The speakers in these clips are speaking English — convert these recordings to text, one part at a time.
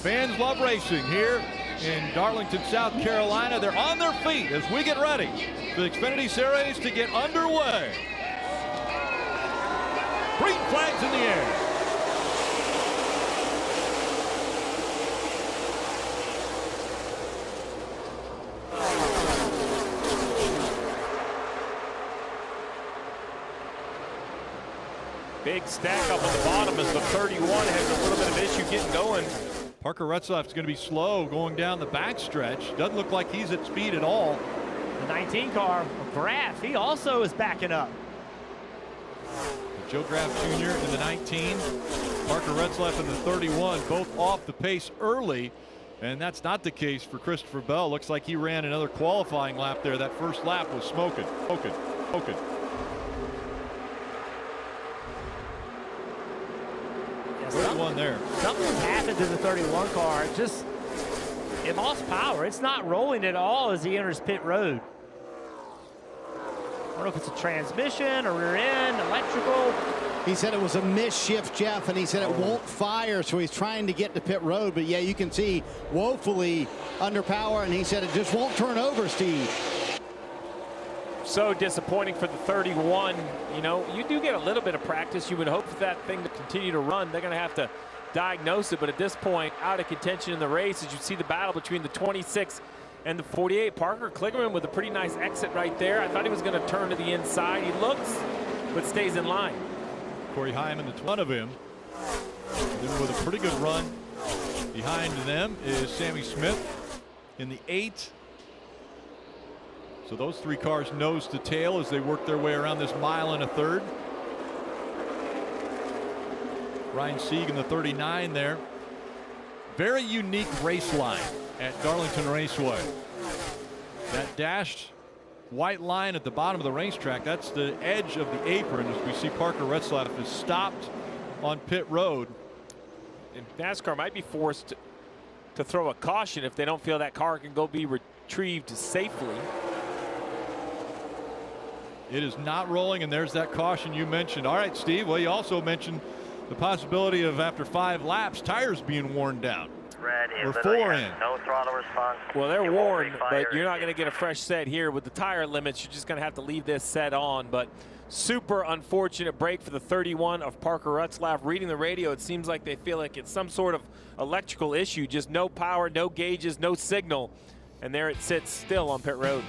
Fans love racing here in Darlington, South Carolina. They're on their feet as we get ready for the Xfinity Series to get underway. Green flags in the air. Big stack up on the bottom as the 31 has a little bit of issue getting going. Parker Retzlaff's going to be slow going down the backstretch. Doesn't look like he's at speed at all. The 19 car, Graff, he also is backing up. Joe Graff Jr. in the 19, Parker Retzlaff in the 31, both off the pace early. And that's not the case for Christopher Bell. Looks like he ran another qualifying lap there. That first lap was smoking. One there. Something happened to the 31 car. It lost power. It's not rolling at all as he enters pit road. I don't know if it's a transmission or rear end, electrical. He said it was a misshift, Jeff, and he said it won't fire, so he's trying to get to pit road. But yeah, you can see woefully under power, and he said it just won't turn over, Steve. So disappointing for the 31. You know, you do get a little bit of practice. You would hope for that thing to continue to run. They're going to have to diagnose it, but at this point, out of contention in the race, as you see the battle between the 26 and the 48. Parker Kligerman with a pretty nice exit right there. I thought he was going to turn to the inside. He looks, but stays in line. Corey Hyman in the front of him. Then with a pretty good run behind them is Sammy Smith in the 8. So those three cars nose to tail as they work their way around this mile and a third. Ryan Sieg in the 39 there. Very unique race line at Darlington Raceway. That dashed white line at the bottom of the racetrack, that's the edge of the apron as we see Parker Retzlaff is stopped on pit road. And NASCAR might be forced to throw a caution if they don't feel that car can go be retrieved safely. It is not rolling, and there's that caution you mentioned. All right, Steve, well, you also mentioned the possibility of, after 5 laps, tires being worn down. We're 4 in. No throttle response. Well, they're worn, but you're not going to get a fresh set here. With the tire limits, you're just going to have to leave this set on. But super unfortunate break for the 31 of Parker Retzlaff. Reading the radio, it seems like they feel like it's some sort of electrical issue. Just no power, no gauges, no signal. And there it sits still on pit road.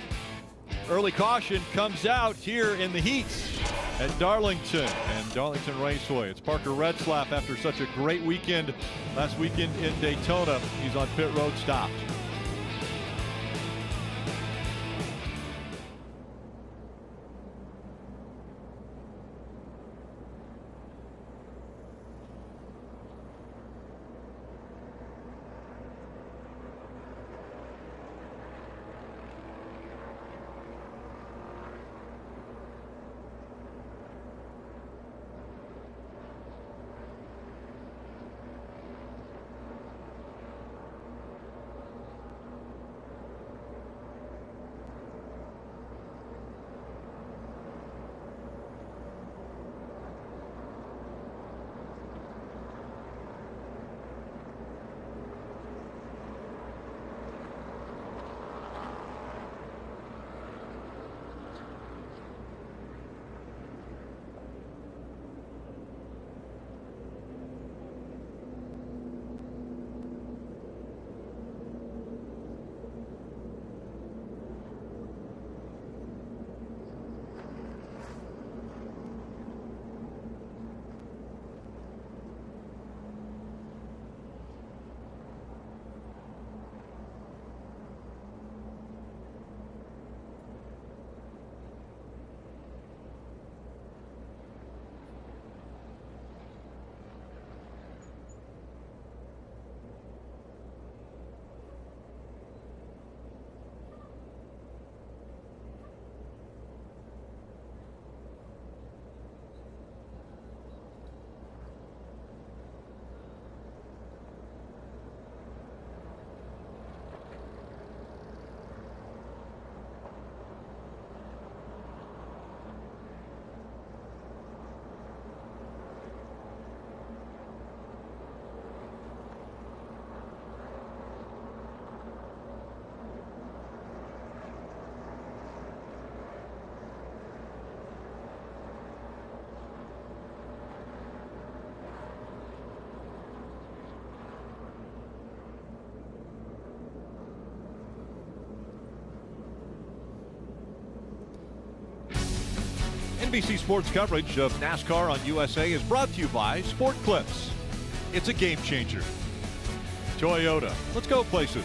Early caution comes out here in the heats at Darlington and Darlington Raceway. It's Parker Retzlaff after such a great weekend last weekend in Daytona. He's on pit road stopped. NBC Sports coverage of NASCAR on USA is brought to you by Sport Clips. It's a game changer. Toyota, let's go places.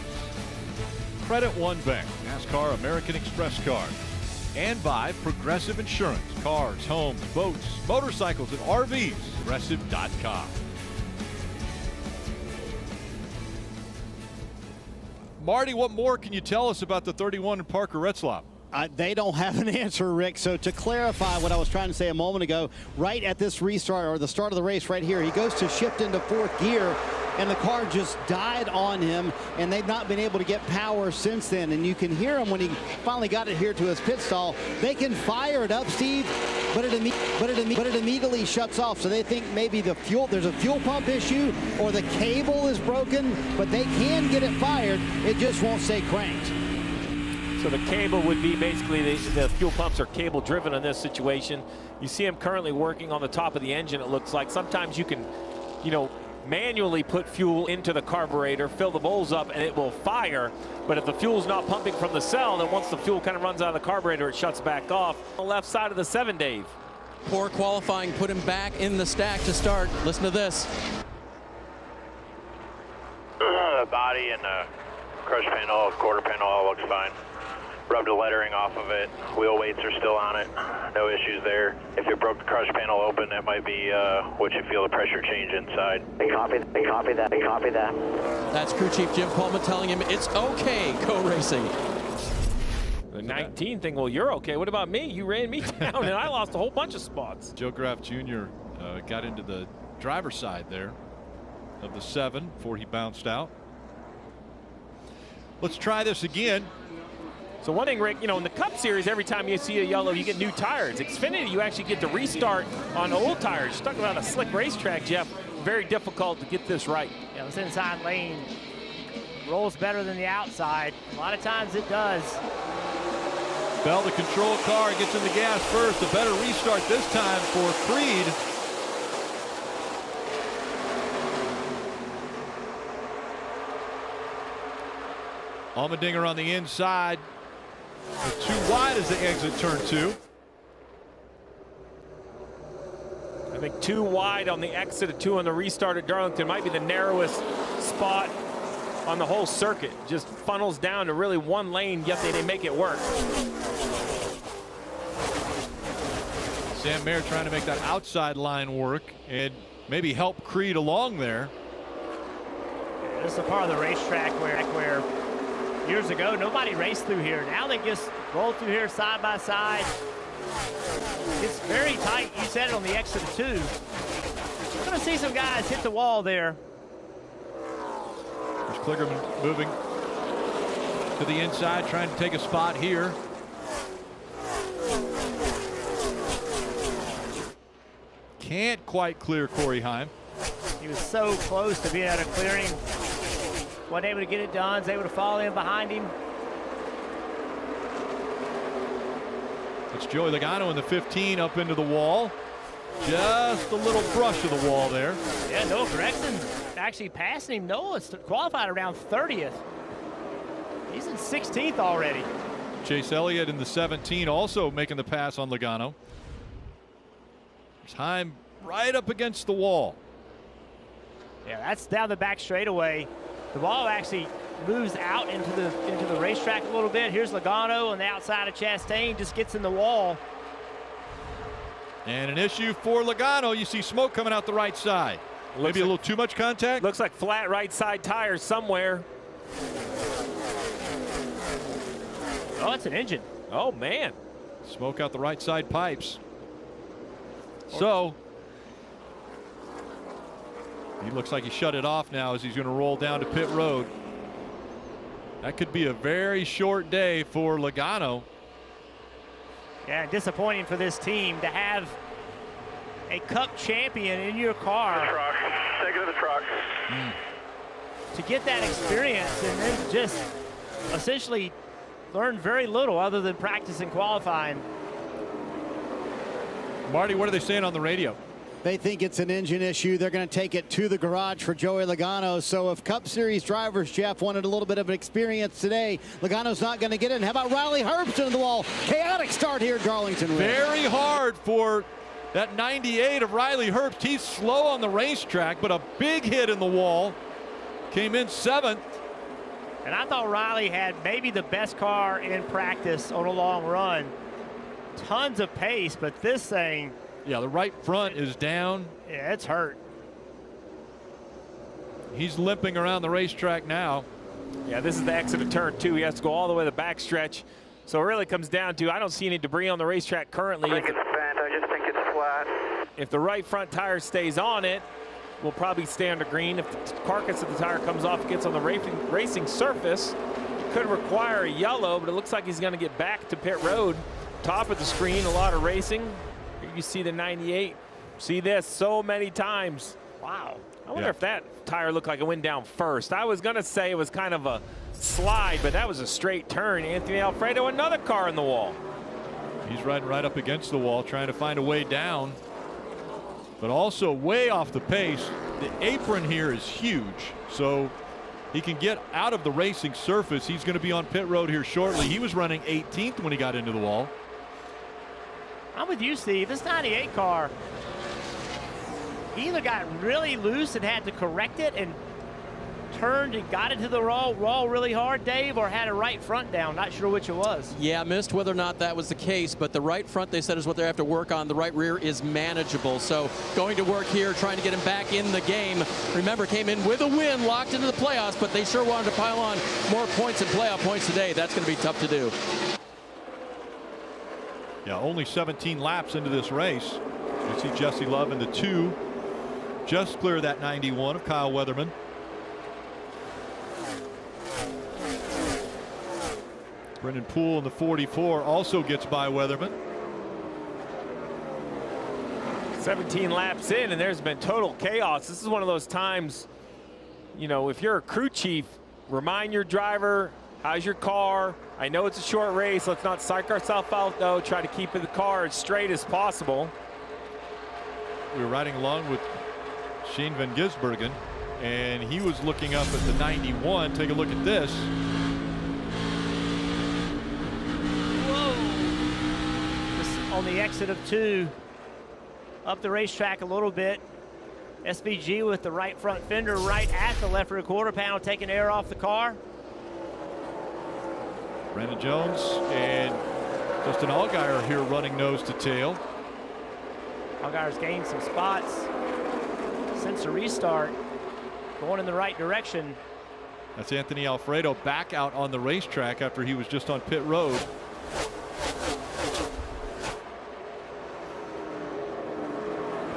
Credit One Bank, NASCAR American Express card. And by Progressive Insurance, cars, homes, boats, motorcycles, and RVs. Progressive.com. Marty, what more can you tell us about the 31 and Parker Retzlaff? They don't have an answer, Rick. So to clarify what I was trying to say a moment ago, right at this restart or the start of the race right here, he goes to shift into fourth gear, and the car just died on him, and they've not been able to get power since then. And you can hear him when he finally got it here to his pit stall. They can fire it up, Steve, but it immediately shuts off. So they think maybe there's a fuel pump issue or the cable is broken, but they can get it fired. It just won't stay cranked. So the cable would be basically the fuel pumps are cable driven in this situation. You see him currently working on the top of the engine, it looks like. Sometimes you can, manually put fuel into the carburetor, fill the bowls up, and it will fire. But if the fuel's not pumping from the cell, then once the fuel kind of runs out of the carburetor, it shuts back off. On the left side of the 7, Dave. Poor qualifying put him back in the stack to start. Listen to this. The body and the crush panel, quarter panel all looks fine. Rubbed the lettering off of it. Wheel weights are still on it. No issues there. If it broke the crush panel open, that might be what you feel the pressure change inside. They copy that. That's crew chief Jim Coleman telling him it's okay, go racing. The 19 thing, well, you're okay. What about me? You ran me down, and I lost a whole bunch of spots. Joe Graff Jr. Got into the driver's side there of the 7 before he bounced out. Let's try this again. So one thing, Rick, in the Cup Series, every time you see a yellow, you get new tires. Xfinity, you actually get to restart on old tires. Talking about a slick racetrack, Jeff, very difficult to get this right. Yeah, this inside lane rolls better than the outside. A lot of times it does. Bell, the control car, gets in the gas first. A better restart this time for Creed. Allmendinger on the inside. Too wide as they exit turn 2. I think too wide on the exit of 2 on the restart at Darlington might be the narrowest spot on the whole circuit. Just funnels down to really one lane, yet they make it work. Sam Mayer trying to make that outside line work and maybe help Creed along there. This is a part of the racetrack where years ago nobody raced through here. Now they just roll through here side by side. It's very tight. You said it on the exit of 2. We're going to see some guys hit the wall there. There's Kligerman moving to the inside, trying to take a spot here. Can't quite clear Corey Heim. He was so close to being able to clear him. Wasn't able to get it done. Was able to fall in behind him. It's Joey Logano in the 15 up into the wall. Just a little brush of the wall there. Yeah, Noah Gregson actually passing him. Noah's qualified around 30th. He's in 16th already. Chase Elliott in the 17 also making the pass on Logano. There's Heim right up against the wall. Yeah, that's down the back straightaway. The ball actually moves out into the racetrack a little bit. Here's Logano on the outside of Chastain, just gets in the wall. And an issue for Logano. You see smoke coming out the right side. Maybe a little too much contact. Looks like flat right side tires somewhere. Oh, it's an engine. Oh, man. Smoke out the right side pipes. So he looks like he shut it off now as he's going to roll down to pit road. That could be a very short day for Logano. Yeah, disappointing for this team to have a Cup champion in your car. The truck. Take it to the truck. To get that experience and then just essentially learn very little other than practice and qualifying. Marty, what are they saying on the radio? They think it's an engine issue. They're going to take it to the garage for Joey Logano. So if Cup Series drivers, Jeff, wanted a little bit of experience today, Logano's not going to get it. And how about Riley Herbst into the wall? Chaotic start here at Darlington Raceway. Very hard for that 98 of Riley Herbst. He's slow on the racetrack, but a big hit in the wall. Came in 7th. And I thought Riley had maybe the best car in practice on a long run. Tons of pace, but this thing. Yeah, the right front is down. Yeah, it's hurt. He's limping around the racetrack now. Yeah, this is the exit of turn 2. He has to go all the way to the backstretch. So it really comes down to, I don't see any debris on the racetrack currently. I think it's bent. I just think it's flat. If the right front tire stays on it, we'll probably stay under green. If the carcass of the tire comes off, it gets on the racing surface, it could require a yellow, but it looks like he's going to get back to pit road. Top of the screen, a lot of racing. Here you see the 98. See this so many times. Wow. I wonder if that tire looked like it went down first. I was going to say it was kind of a slide, but that was a straight turn. Anthony Alfredo, another car in the wall. He's riding right up against the wall, trying to find a way down, but also way off the pace. The apron here is huge, so he can get out of the racing surface. He's going to be on pit road here shortly. He was running 18th when he got into the wall. I'm with you, Steve. This 98 car, he either got really loose and had to correct it and turned and got into the wall really hard, Dave, or had a right front down. Not sure which it was. Yeah, missed whether or not that was the case, but the right front, they said, is what they have to work on. The right rear is manageable. So going to work here, trying to get him back in the game. Remember, came in with a win, locked into the playoffs, but they sure wanted to pile on more points and playoff points today. That's going to be tough to do. Yeah, only 17 laps into this race. You see Jesse Love in the 2, just clear that 91 of Kyle Weatherman. Brendan Poole in the 44 also gets by Weatherman. 17 laps in, and there's been total chaos. This is one of those times, you know, if you're a crew chief, remind your driver, how's your car? I know it's a short race. Let's not psych ourselves out, though. Try to keep the car as straight as possible. We were riding along with Shane Van Gisbergen, and he was looking up at the 91. Take a look at this. Whoa. This on the exit of 2. Up the racetrack a little bit. SVG with the right front fender right at the left rear quarter panel, taking air off the car. Brandon Jones and Justin Allgaier here running nose to tail. Allgaier's gained some spots since the restart, going in the right direction. That's Anthony Alfredo back out on the racetrack after he was just on pit road.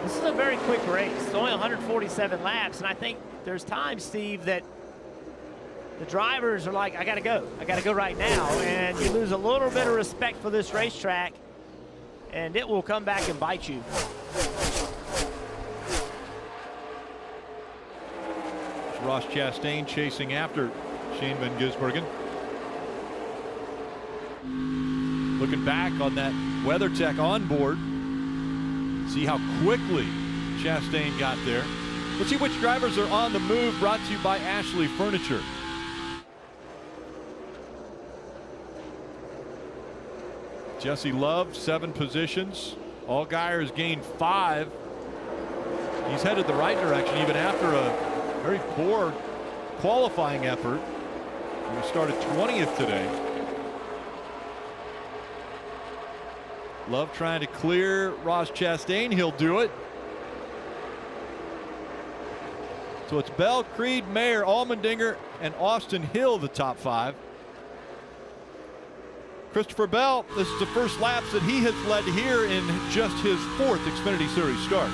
This is a very quick race. It's only 147 laps, and I think there's times, Steve, that the drivers are like, I gotta go right now, and you lose a little bit of respect for this racetrack, and it will come back and bite you. It's Ross Chastain chasing after Shane Van Gisbergen. Looking back on that WeatherTech onboard, see how quickly Chastain got there. Let's see which drivers are on the move, brought to you by Ashley Furniture. Jesse Love, 7 positions. Allgaier has gained 5. He's headed the right direction even after a very poor qualifying effort. He started 20th today. Love trying to clear Ross Chastain. He'll do it. So it's Bell, Creed, Mayer, Allmendinger, and Austin Hill, the top 5. Christopher Bell, this is the first laps that he has led here in just his 4th Xfinity Series start.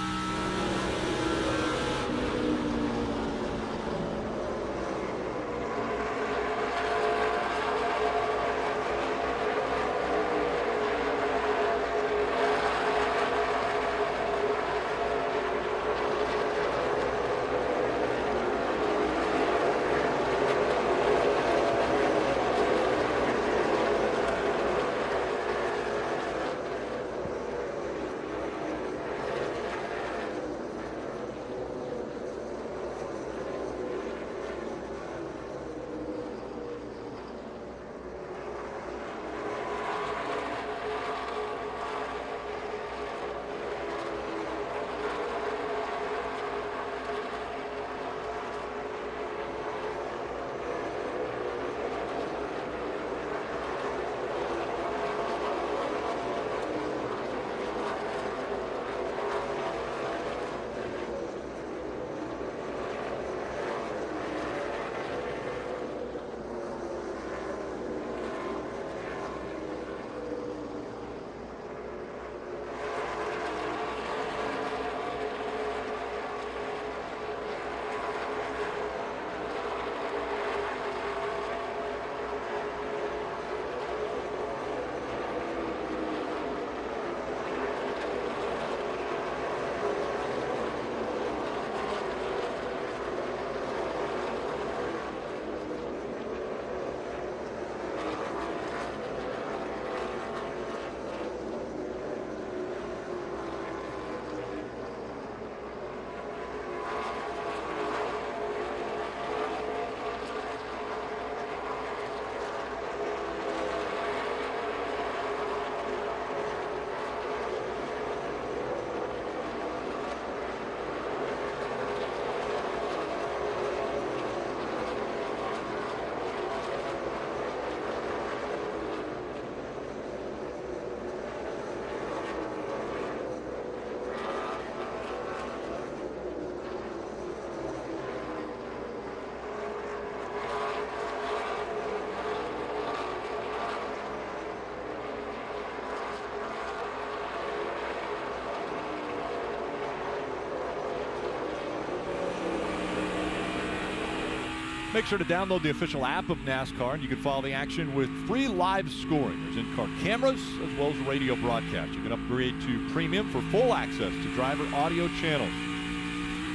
Make sure to download the official app of NASCAR, and you can follow the action with free live scoring. There's in-car cameras as well as radio broadcast. You can upgrade to premium for full access to driver audio channels.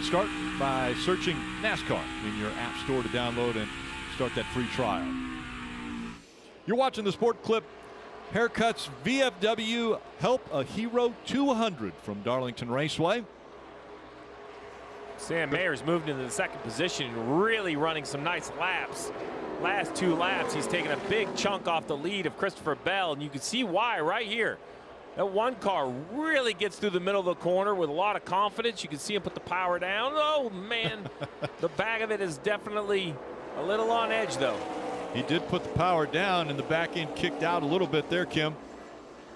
Start by searching NASCAR in your app store to download and start that free trial. You're watching the Sport Clip Haircuts VFW Help a Hero 200 from Darlington Raceway. Sam Mayer's moved into the second position, really running some nice laps. Last 2 laps, he's taken a big chunk off the lead of Christopher Bell, and you can see why right here. That one car really gets through the middle of the corner with a lot of confidence. You can see him put the power down. Oh, man. The back of it is definitely a little on edge, though. He did put the power down, and the back end kicked out a little bit there, Kim.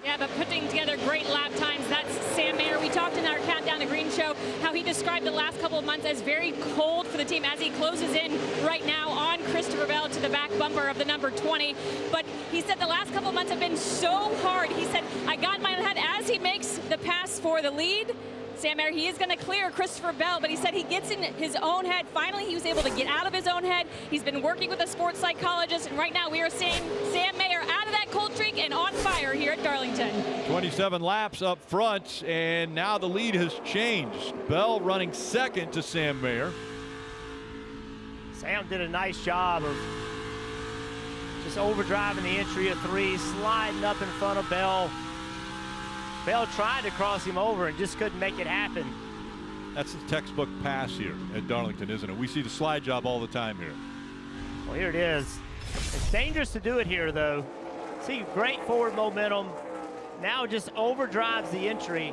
Yeah, but putting together great lap times. That's Sam Mayer. We talked in our Countdown to Green show how he described the last couple of months as very cold for the team as he closes in right now on Christopher Bell to the back bumper of the number 20. But he said the last couple of months have been so hard. He said, I got in my head as he makes the pass for the lead. Sam Mayer, he is going to clear Christopher Bell, but he said he gets in his own head. Finally, he was able to get out of his own head. He's been working with a sports psychologist, and right now we are seeing Sam Mayer out of that cold streak and on fire here at Darlington. 27 laps up front, and now the lead has changed. Bell running second to Sam Mayer. Sam did a nice job of just overdriving the entry of 3, sliding up in front of Bell. Bell tried to cross him over and just couldn't make it happen. That's the textbook pass here at Darlington, isn't it? We see the slide job all the time here. Well, here it is. It's dangerous to do it here, though. See, great forward momentum. Now just overdrives the entry.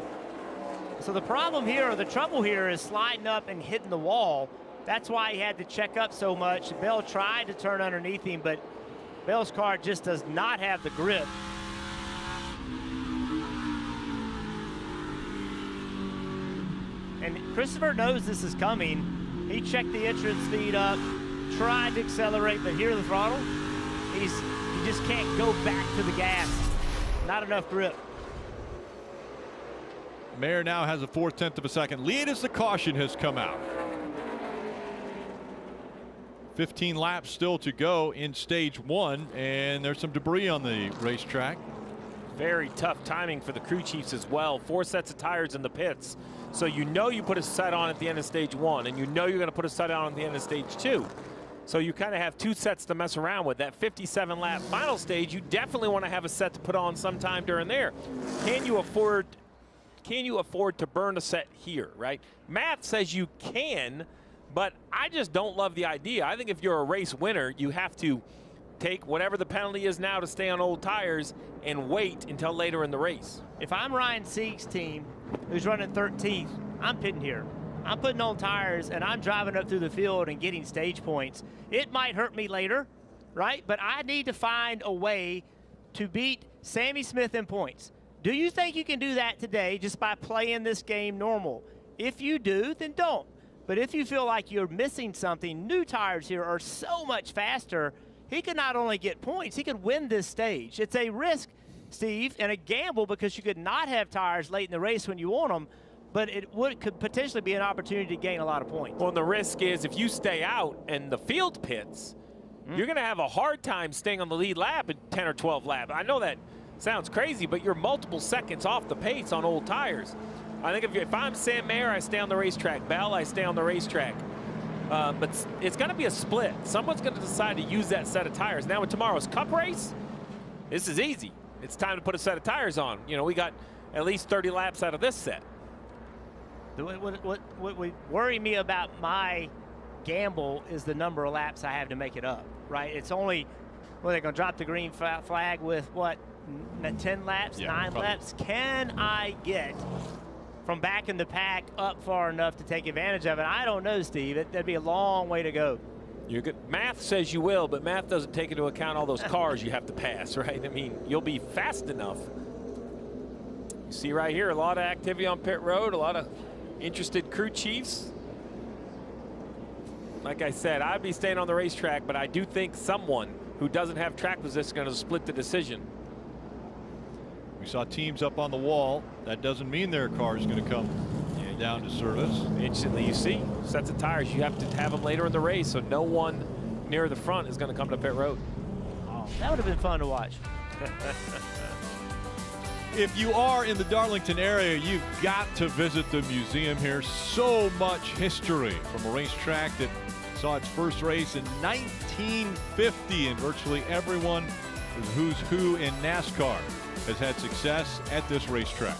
So the problem here, or the trouble here, is sliding up and hitting the wall. That's why he had to check up so much. Bell tried to turn underneath him, but Bell's car just does not have the grip. And Christopher knows this is coming. He checked the entrance speed up, tried to accelerate, but here the throttle, he just can't go back to the gas. Not enough grip. Mayer now has a 4/10 of a second lead as the caution has come out. 15 laps still to go in stage 1, and there's some debris on the racetrack. Very tough timing for the crew chiefs as well. 4 sets of tires in the pits. So you know you put a set on at the end of stage 1, and you know you're going to put a set on at the end of stage 2. So you kind of have 2 sets to mess around with. That 57 lap final stage, you definitely want to have a set to put on sometime during there. Can you afford to burn a set here, right? Math says you can, but I just don't love the idea. I think if you're a race winner, you have to take whatever the penalty is now to stay on old tires and wait until later in the race. If I'm Ryan Sieg's team, who's running 13th, I'm pitting here. I'm putting on tires, and I'm driving up through the field and getting stage points. It might hurt me later, right? But I need to find a way to beat Sammy Smith in points. Do you think you can do that today just by playing this game normal? If you do, then don't. But if you feel like you're missing something, new tires here are so much faster. He could not only get points, he could win this stage. It's a risk, Steve, and a gamble because you could not have tires late in the race when you want them, but it could potentially be an opportunity to gain a lot of points. Well, the risk is if you stay out and the field pits, you're going to have a hard time staying on the lead lap at 10 or 12 laps. I know that sounds crazy, but you're multiple seconds off the pace on old tires. I think if I'm Sam Mayer, I stay on the racetrack. Bell, I stay on the racetrack. But it's going to be a split. Someone's going to decide to use that set of tires. Now with tomorrow's Cup race, this is easy. It's time to put a set of tires on. You know, we got at least 30 laps out of this set. What would worry me about my gamble is the number of laps I have to make it up, right? It's only, well, they're going to drop the green flag with, what, 10 laps, yeah, 9 probably. laps? Can I get from back in the pack up far enough to take advantage of it? I don't know, Steve. That'd be a long way to go. You're good. Math says you will, but math doesn't take into account all those cars you have to pass, right? I mean, you'll be fast enough. You see right here, a lot of activity on pit road, a lot of interested crew chiefs. Like I said, I'd be staying on the racetrack, but I do think someone who doesn't have track position is going to split the decision. We saw teams up on the wall. That doesn't mean their car is going to come down to service. Instantly, you see sets of tires. You have to have them later in the race, so no one near the front is going to come to pit road. Oh, that would have been fun to watch. If you are in the Darlington area, you've got to visit the museum here. So much history from a racetrack that saw its first race in 1950, and virtually everyone who's who in NASCAR has had success at this racetrack.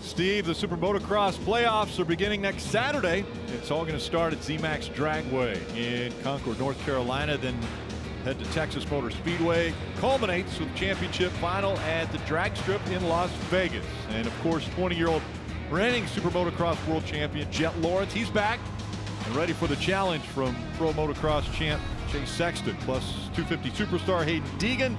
Steve, the Super Motocross playoffs are beginning next Saturday. It's all going to start at ZMAX Dragway in Concord, North Carolina, then head to Texas Motor Speedway. Culminates with championship final at the drag strip in Las Vegas. And of course, 20-year-old reigning Super Motocross world champion Jet Lawrence, he's back and ready for the challenge from pro motocross champ Chase Sexton. Plus 250 superstar Hayden Deegan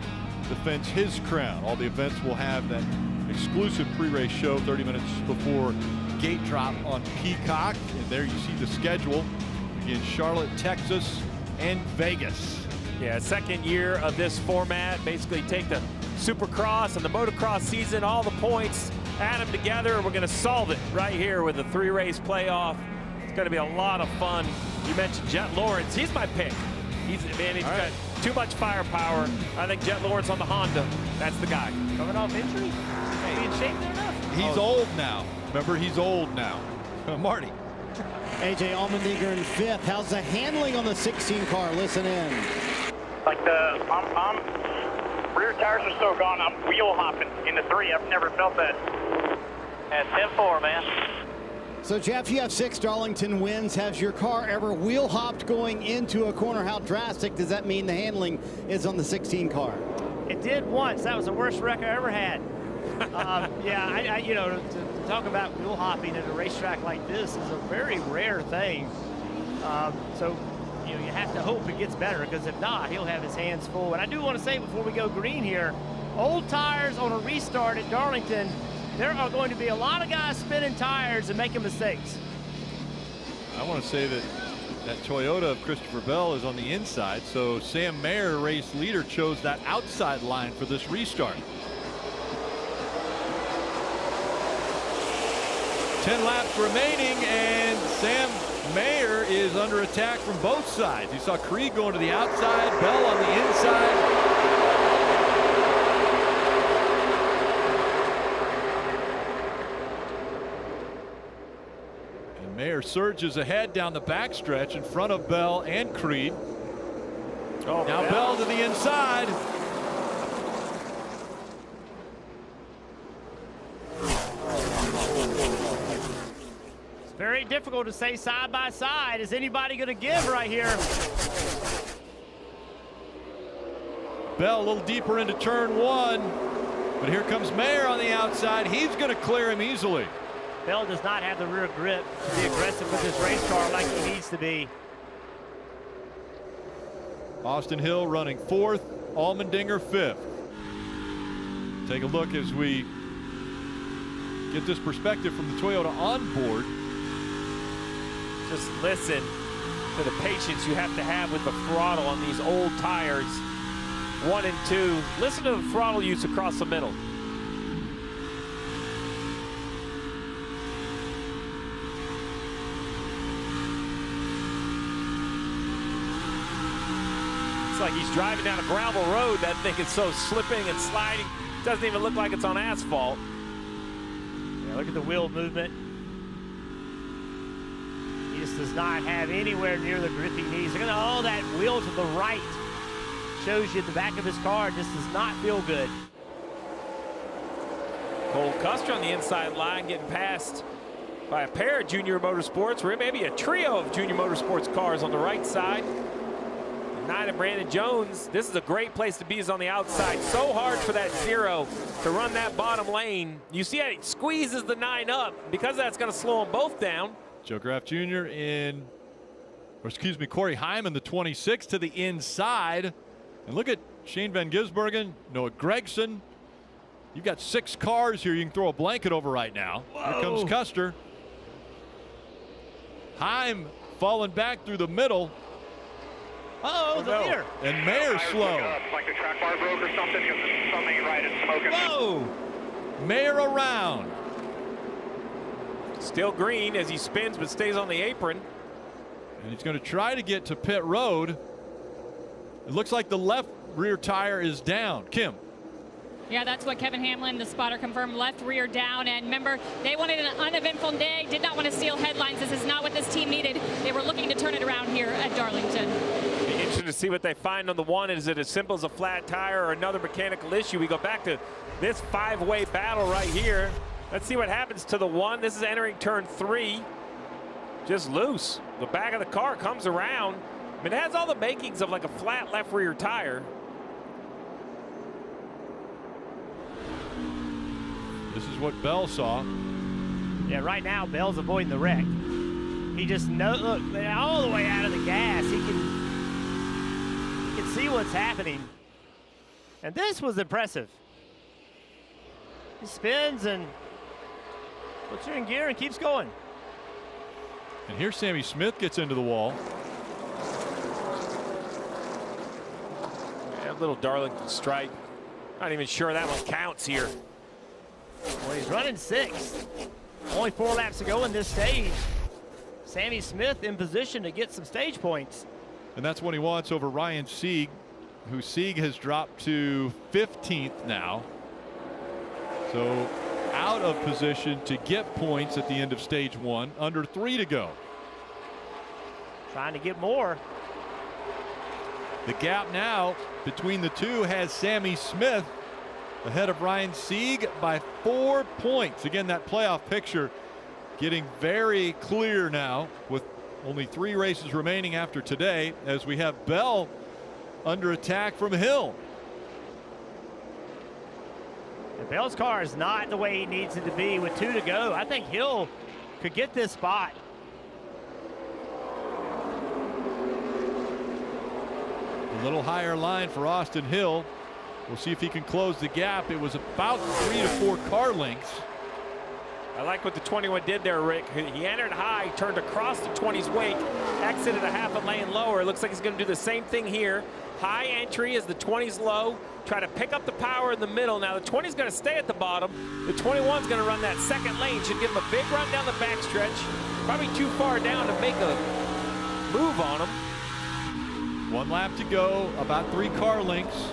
defends his crown. All the events will have that exclusive pre-race show 30 minutes before gate drop on Peacock. And there you see the schedule in Charlotte, Texas, and Vegas. Yeah, second year of this format. Basically take the Supercross and the motocross season, all the points, add them together. We're going to solve it right here with a 3-race playoff. It's going to be a lot of fun. You mentioned Jet Lawrence. He's my pick. He's got too much firepower. I think Jet Lawrence on the Honda, that's the guy. Coming off injury? Is he in shape there enough? He's old now. Remember, he's old now. Marty. AJ Allmendinger in 5th. How's the handling on the 16 car? Listen in. Like rear tires are so gone, I'm wheel hopping in the 3. I've never felt that. At 10-4, man. So, Jeff, you have 6 Darlington wins. Has your car ever wheel hopped going into a corner? How drastic does that mean the handling is on the 16 car? It did once. That was the worst wreck I ever had. Yeah, you know, to talk about wheel hopping at a racetrack like this is a very rare thing. So, you know, you have to hope it gets better, because if not, he'll have his hands full. And I do want to say before we go green here, old tires on a restart at Darlington, there are going to be a lot of guys spinning tires and making mistakes. I want to say that Toyota of Christopher Bell is on the inside, so Sam Mayer, race leader, chose that outside line for this restart. 10 laps remaining, and Sam Mayer is under attack from both sides. You saw Krieg going to the outside, Bell on the inside. Mayer surges ahead down the backstretch in front of Bell and Creed. Oh, Now Bell to the inside. It's very difficult to say side by side. Is anybody going to give right here? Bell a little deeper into turn one, but here comes Mayer on the outside. He's going to clear him easily. Bell does not have the rear grip to be aggressive with this race car like he needs to be. Austin Hill running fourth, Allmendinger fifth. Take a look as we get this perspective from the Toyota onboard. Just listen to the patience you have to have with the throttle on these old tires. 1 and 2. Listen to the throttle use across the middle. It's like he's driving down a gravel road. That thing is so slipping and sliding. Doesn't even look like it's on asphalt. Yeah, look at the wheel movement. He just does not have anywhere near the grip he needs. Look at all that wheel to the right. Shows you the back of his car just does not feel good. Cole Custer on the inside line getting passed by a pair of Junior Motorsports, or maybe a trio of Junior Motorsports cars on the right side. 9 and Brandon Jones. This is a great place to be, is on the outside. So hard for that 0 to run that bottom lane. You see how he squeezes the 9 up. Because that's going to slow them both down. Joe Graff Jr. Corey Hyman, the 26 to the inside. And look at Shane Van Gisbergen, Noah Gregson. You've got 6 cars here you can throw a blanket over right now. Whoa. Here comes Custer. Heim falling back through the middle. Oh, the leader. And Mayer slow. Like the track bar broke or something because something ain't right. It's smoking. Whoa. Mayer around. Still green as he spins but stays on the apron. And he's going to try to get to pit road. It looks like the left rear tire is down. Kim. Yeah, that's what Kevin Hamlin, the spotter, confirmed. Left rear down. And remember, they wanted an uneventful day, did not want to steal headlines. This is not what this team needed. They were looking to turn it around here at Darlington. Be interesting to see what they find on the one. Is it as simple as a flat tire or another mechanical issue? We go back to this 5-way battle right here. Let's see what happens to the one. This is entering turn 3. Just loose. The back of the car comes around. I mean, it has all the makings of like a flat left rear tire. This is what Bell saw. Yeah, right now Bell's avoiding the wreck. He just look all the way out of the gas. He can see what's happening. And this was impressive. He spins and puts her in gear and keeps going. And here Sammy Smith gets into the wall. Yeah, little Darlington stripe. Not even sure that one counts here. Well, he's running 6th. Only 4 laps to go in this stage. Sammy Smith in position to get some stage points. And that's what he wants over Ryan Sieg, who Sieg has dropped to 15th now. So out of position to get points at the end of stage 1. Under 3 to go. Trying to get more. The gap now between the two has Sammy Smith ahead of Ryan Sieg by 4 points. Again, that playoff picture getting very clear now with only 3 races remaining after today, as we have Bell under attack from Hill. And Bell's car is not the way he needs it to be with 2 to go. I think Hill could get this spot. A little higher line for Austin Hill. We'll see if he can close the gap. It was about 3 to 4 car lengths. I like what the 21 did there, Rick. He entered high, turned across the 20's wake, exited a half a lane lower. It looks like he's going to do the same thing here. High entry as the 20's low. Try to pick up the power in the middle. Now the 20's going to stay at the bottom. The 21's going to run that second lane. Should give him a big run down the backstretch. Probably too far down to make a move on him. 1 lap to go, about 3 car lengths.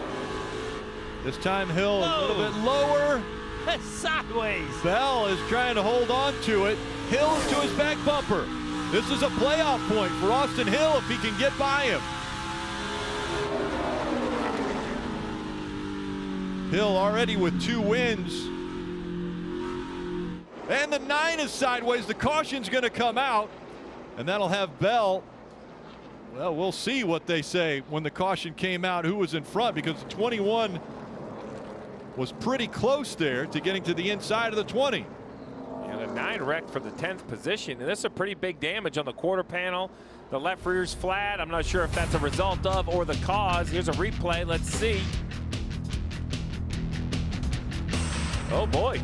This time Hill a little bit lower. Sideways. Bell is trying to hold on to it. Hill to his back bumper. This is a playoff point for Austin Hill if he can get by him. Hill already with 2 wins. And the 9 is sideways. The caution's going to come out. And that'll have Bell. Well, we'll see what they say when the caution came out, who was in front, because the 21 was pretty close there to getting to the inside of the 20. And a 9 wrecked for the 10th position. And this is a pretty big damage on the quarter panel. The left rear's flat. I'm not sure if that's a result of or the cause. Here's a replay. Let's see. Oh boy.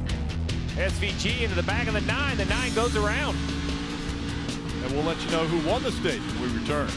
SVG into the back of the 9. The 9 goes around. And we'll let you know who won the stage when we return.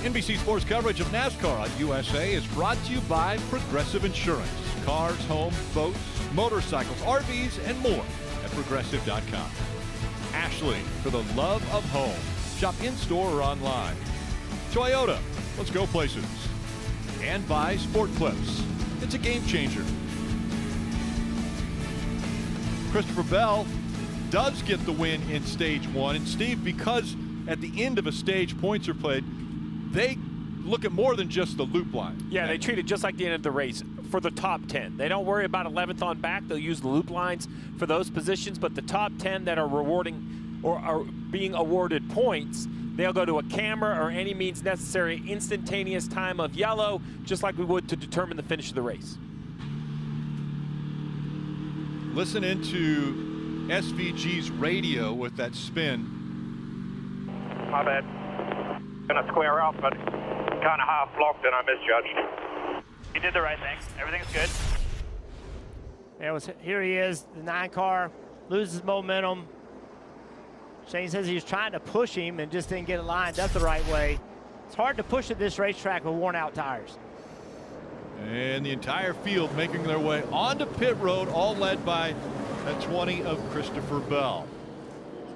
NBC Sports coverage of NASCAR on USA is brought to you by Progressive Insurance. Cars, homes, boats, motorcycles, RVs, and more at Progressive.com. Ashley, for the love of home. Shop in-store or online. Toyota, let's go places. And by Sport Clips. It's a game changer. Christopher Bell does get the win in stage 1. And Steve, because at the end of a stage points are played, they look at more than just the loop line. Yeah, they treat it just like the end of the race for the top 10. They don't worry about 11th on back. They'll use the loop lines for those positions, but the top 10 that are rewarding or are being awarded points, they'll go to a camera or any means necessary instantaneous time of yellow, just like we would to determine the finish of the race. Listen into SVG's radio with that spin. My bad. Gonna square out, but kind of half blocked and I misjudged. You did the right thing. Everything's good. Here he is, the 9 car, loses momentum. Shane says he was trying to push him and just didn't get it lined up the right way. It's hard to push at this racetrack with worn out tires. And the entire field making their way onto pit road, all led by that 20 of Christopher Bell.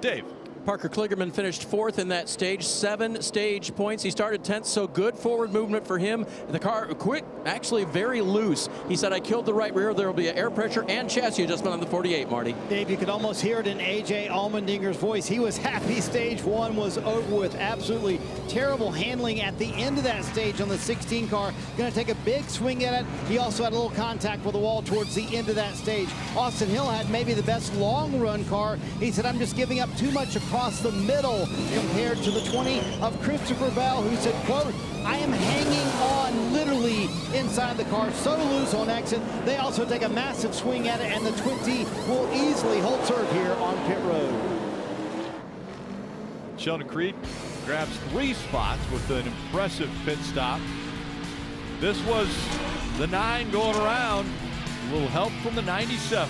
Dave. Parker Kligerman finished 4th in that stage, 7 stage points. He started 10th, so good forward movement for him. The car quick, actually very loose. He said, I killed the right rear. There will be an air pressure and chassis adjustment on the 48, Marty. Dave, you could almost hear it in A.J. Allmendinger's voice. He was happy stage 1 was over with. Absolutely terrible handling at the end of that stage on the 16 car. Going to take a big swing at it. He also had a little contact with the wall towards the end of that stage. Austin Hill had maybe the best long run car. He said, I'm just giving up too much across the middle compared to the 20 of Christopher Bell, who said, quote, I am hanging on literally inside the car, so loose on exit. They also take a massive swing at it, and the 20 will easily hold serve here on pit road. Sheldon Creed grabs 3 spots with an impressive pit stop. This was the 9 going around. A little help from the 97.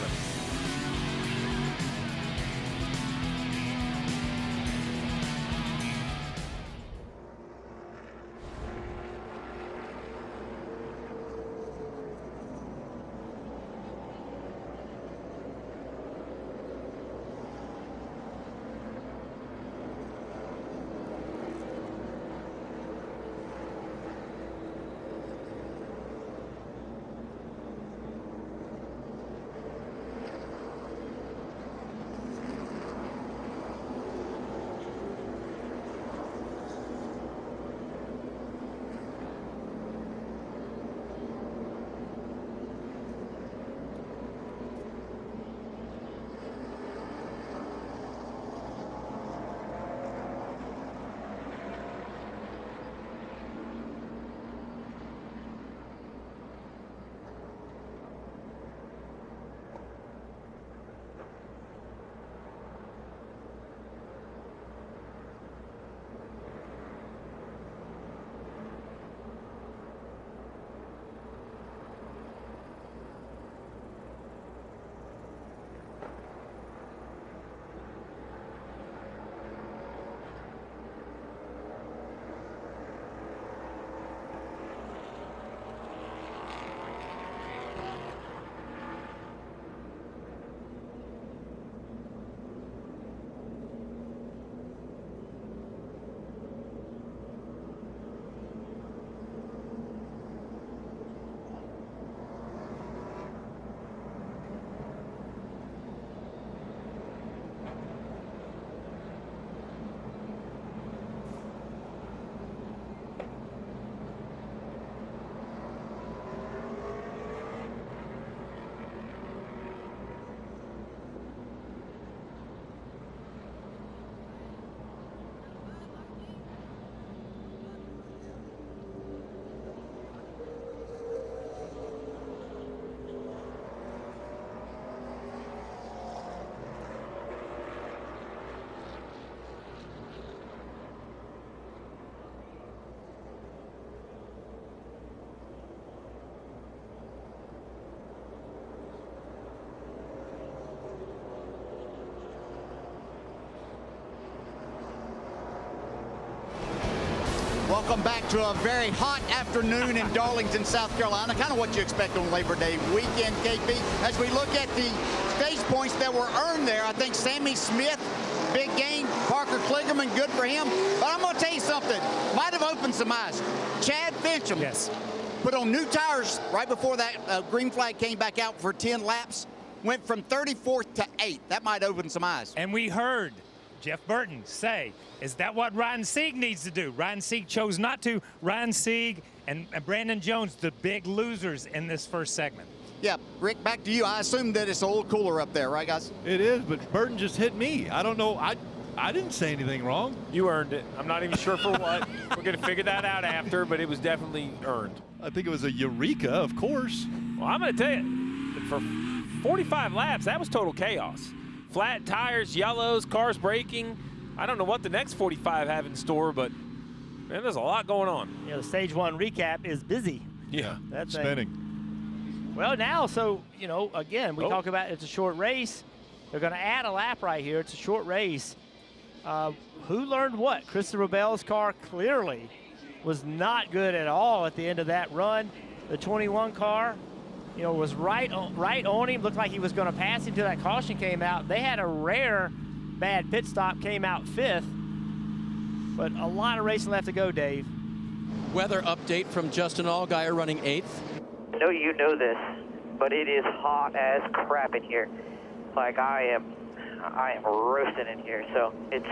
Welcome back to a very hot afternoon in Darlington, South Carolina. Kind of what you expect on Labor Day weekend, KP. As we look at the stage points that were earned there, I think Sammy Smith, big game. Parker Kligerman, good for him. But I'm going to tell you something. Might have opened some eyes. Chad Fincham put on new tires right before that green flag came back out for 10 laps. Went from 34th to 8th. That might open some eyes. And we heard Jeff Burton say, is that what Ryan Sieg needs to do? Ryan Sieg chose not to. Ryan Sieg and Brandon Jones, the big losers in this first segment. Yeah, Rick, back to you. I assume that it's a little cooler up there, right, guys? It is, but Burton just hit me. I don't know. I didn't say anything wrong. You earned it. I'm not even sure for what. We're going to figure that out after, but it was definitely earned. I think it was a eureka, of course. Well, I'm going to tell you, for 45 laps, that was total chaos. Flat tires, yellows, cars braking. I don't know what the next 45 have in store, but man, there's a lot going on. You know, the stage 1 recap is busy. Yeah, that's spinning. Well, now, so, you know, again, we talk about it's a short race. They're going to add a lap right here. It's a short race. Who learned what? Christopher Bell's car clearly was not good at all at the end of that run. The 21 car, you know, was right on him. Looked like he was going to pass him till that caution came out. They had a rare bad pit stop, came out 5th. But a lot of racing left to go, Dave. Weather update from Justin Allgaier running 8th. I know you know this, but it is hot as crap in here. Like I am roasting in here, so it's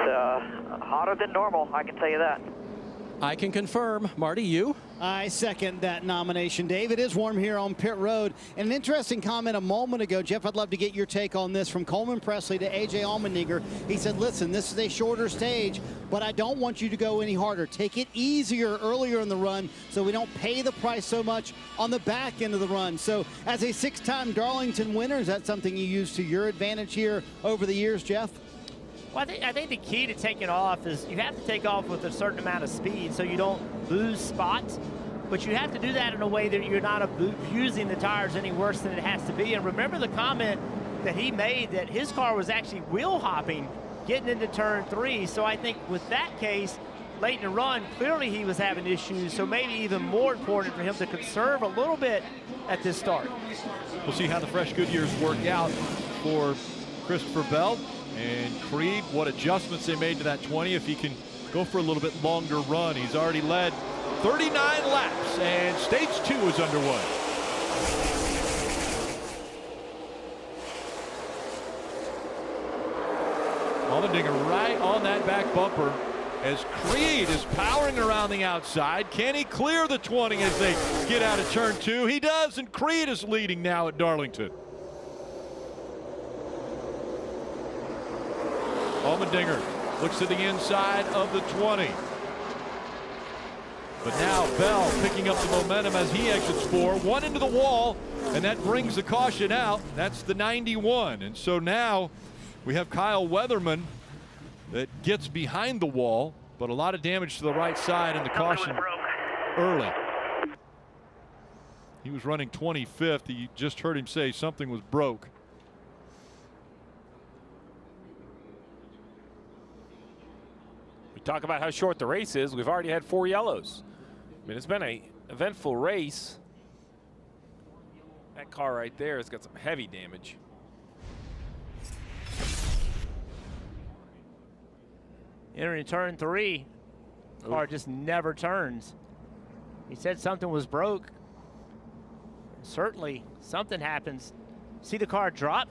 hotter than normal, I can tell you that. I can confirm. Marty, you? I second that nomination, Dave. It is warm here on pit road. And an interesting comment a moment ago, Jeff, I'd love to get your take on this, from Coleman Presley to A.J. Allmendinger. He said, listen, this is a shorter stage, but I don't want you to go any harder. Take it easier earlier in the run so we don't pay the price so much on the back end of the run. So as a 6-time Darlington winner, is that something you use to your advantage here over the years, Jeff? Well, I think the key to taking off is you have to take off with a certain amount of speed so you don't lose spots, but you have to do that in a way that you're not abusing the tires any worse than it has to be. And remember the comment that he made that his car was actually wheel hopping getting into turn 3. So I think with that case, late in the run, clearly he was having issues, so maybe even more important for him to conserve a little bit at this start. We'll see how the fresh Goodyears work out for Christopher Bell and Creed, what adjustments they made to that 20, if he can go for a little bit longer run. He's already led 39 laps, and stage 2 is underway. Allmendinger right on that back bumper as Creed is powering around the outside. Can he clear the 20 as they get out of turn 2? He does, and Creed is leading now at Darlington. Allmendinger looks to the inside of the 20. But now Bell picking up the momentum as he exits 4. 1 into the wall, and that brings the caution out. That's the 91. And so now we have Kyle Weatherman that gets behind the wall, but a lot of damage to the right side, and the caution early. He was running 25th. You just heard him say something was broke. Talk about how short the race is. We've already had 4 yellows. I mean, it's been an eventful race. That car right there has got some heavy damage. Entering turn 3, the car just never turns. He said something was broke. Certainly something happens. See the car drop?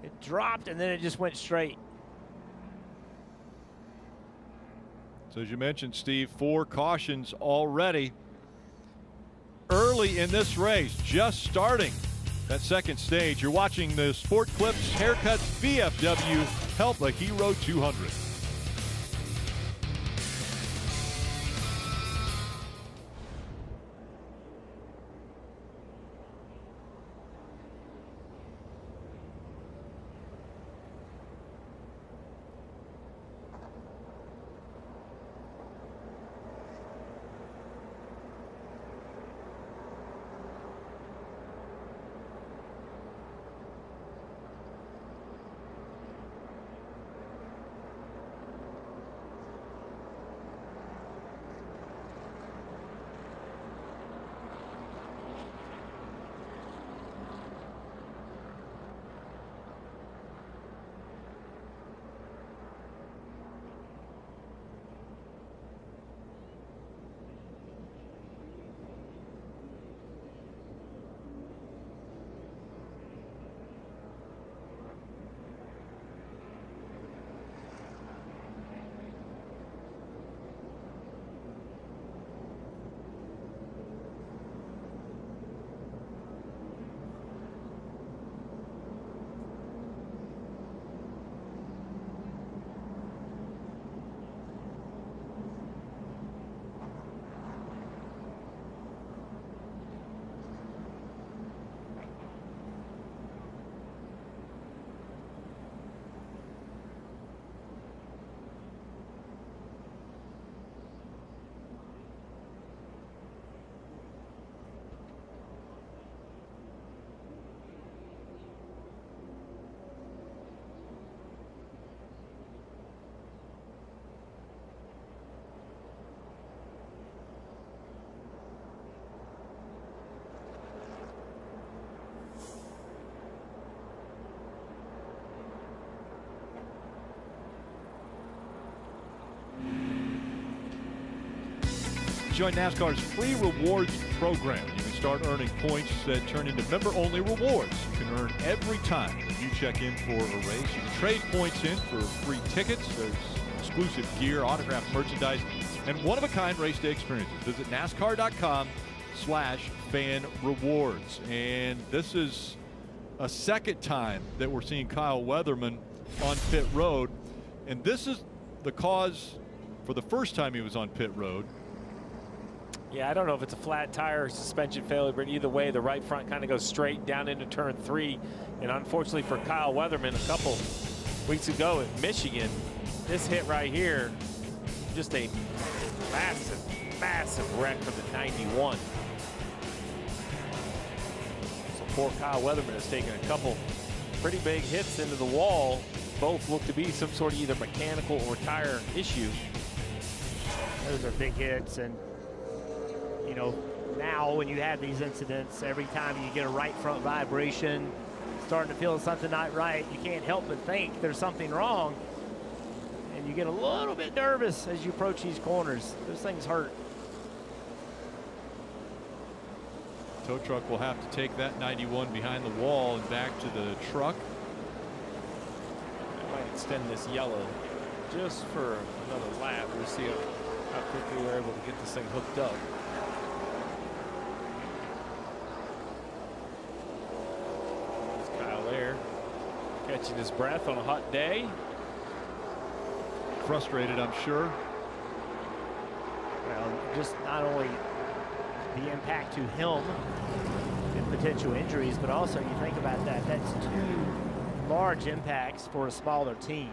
It dropped and then it just went straight. So as you mentioned, Steve, 4 cautions already early in this race, just starting that second stage. You're watching the Sport Clips Haircuts VFW Help a Hero 200. Join NASCAR's free rewards program. You can start earning points that turn into member-only rewards. You can earn every time that you check in for a race. You can trade points in for free tickets. There's exclusive gear, autographed merchandise, and one-of-a-kind race day experiences. Visit NASCAR.com/fan rewards. And this is a second time that we're seeing Kyle Weatherman on pit road. And this is the cause for the first time he was on pit road. Yeah, I don't know if it's a flat tire or suspension failure, but either way, the right front kind of goes straight down into turn 3. And unfortunately for Kyle Weatherman, a couple weeks ago at Michigan, this hit right here, just a massive, massive wreck for the 91. So poor Kyle Weatherman has taken a couple pretty big hits into the wall. Both look to be some sort of either mechanical or tire issue. Those are big hits, and you know, now when you have these incidents, every time you get a right front vibration, starting to feel something not right, you can't help but think there's something wrong, and you get a little bit nervous as you approach these corners. Those things hurt. Tow truck will have to take that 91 behind the wall and back to the truck. I might extend this yellow just for another lap. We'll see how quickly we're able to get this thing hooked up. Catching his breath on a hot day. Frustrated, I'm sure. Well, just not only the impact to him and potential injuries, but also you think about that, that's 2 large impacts for a smaller team.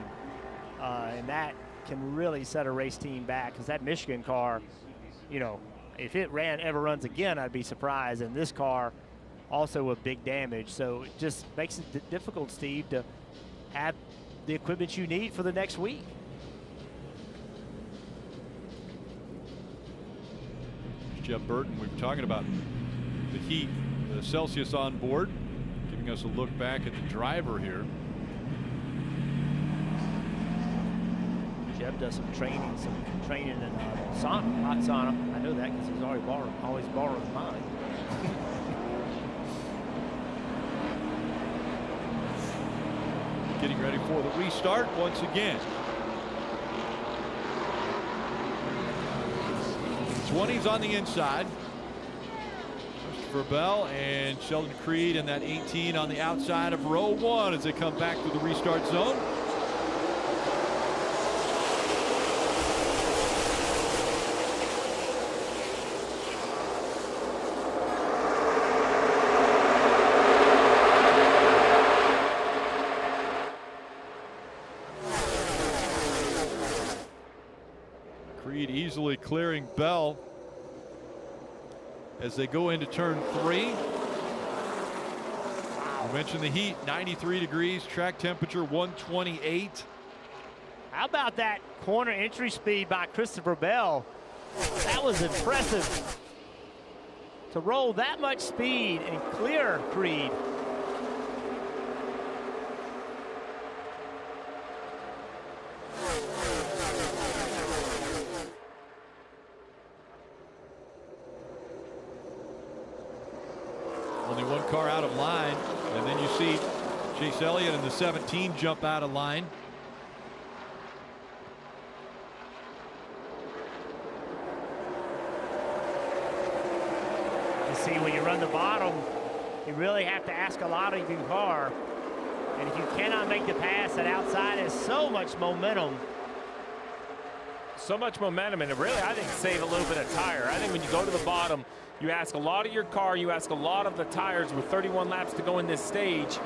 And that can really set a race team back, because that Michigan car, you know, if it ever runs again, I'd be surprised. And this car, also with big damage. So it just makes it difficult, Steve, to have the equipment you need for the next week. Jeff Burton, we were talking about the heat, the Celsius on board, giving us a look back at the driver here. Jeff does some training in sauna, hot sauna. I know that because he's always borrowing mine. Getting ready for the restart once again. 20s on the inside. Christopher Bell and Sheldon Creed in that 18 on the outside of row 1 as they come back to the restart zone. Easily clearing Bell as they go into turn 3. I mentioned the heat, 93 degrees, track temperature 128. How about that corner entry speed by Christopher Bell? That was impressive. To roll that much speed and clear Creed. Only one car out of line, and then you see Chase Elliott and the 17 jump out of line. You see, when you run the bottom, you really have to ask a lot of your car. And if you cannot make the pass, that outside has so much momentum. So much momentum, and it really, I think, save a little bit of tire. I think when you go to the bottom, you ask a lot of your car, you ask a lot of the tires with 31 laps to go in this stage.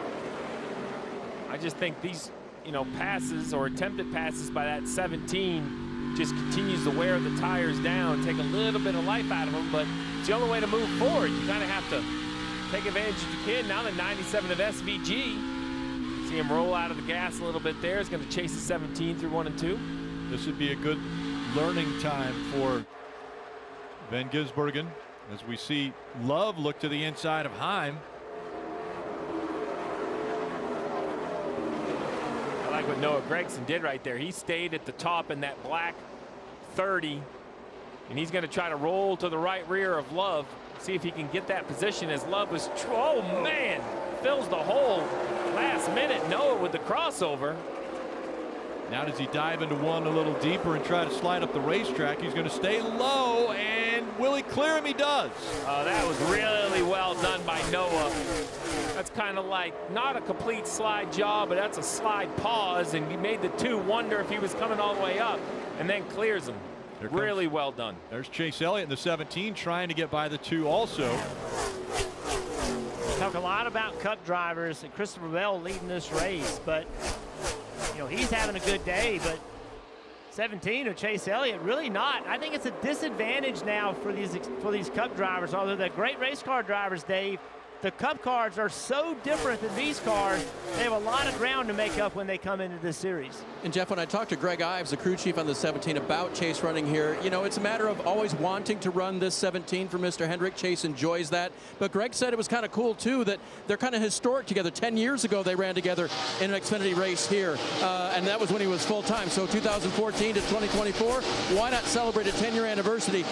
I just think these, you know, passes or attempted passes by that 17 just continues to wear the tires down, take a little bit of life out of them, but it's the only way to move forward. You kind of have to take advantage as you can. Now the 97 of SVG, see him roll out of the gas a little bit there. He's going to chase the 17 through 1 and 2. This would be a good learning time for Van Gisbergen as we see Love look to the inside of Heim. I like what Noah Gragson did right there. He stayed at the top in that black 30, and he's going to try to roll to the right rear of Love, see if he can get that position as Love was, oh man, fills the hole last minute. Noah with the crossover. Now does he dive into one a little deeper and try to slide up the racetrack? He's going to stay low, and will he clear him? He does. Oh, that was really well done by Noah. That's kind of like not a complete slide job, but that's a slide pause, and he made the two wonder if he was coming all the way up, and then clears him. Really well done. There's Chase Elliott in the 17 trying to get by the two also. Talk a lot about Cup drivers and Christopher Bell leading this race, but you know, he's having a good day, but 17 of Chase Elliott really not. I think it's a disadvantage now for these Cup drivers. Although they're great race car drivers, Dave, the Cup cars are so different than these cars. They have a lot of ground to make up when they come into this series. And Jeff, when I talked to Greg Ives, the crew chief on the 17, about Chase running here, you know, it's a matter of always wanting to run this 17 for Mr. Hendrick. Chase enjoys that. But Greg said it was kind of cool, too, that they're kind of historic together. 10 years ago, they ran together in an Xfinity race here. And that was when he was full-time. So 2014 to 2024, why not celebrate a 10-year anniversary?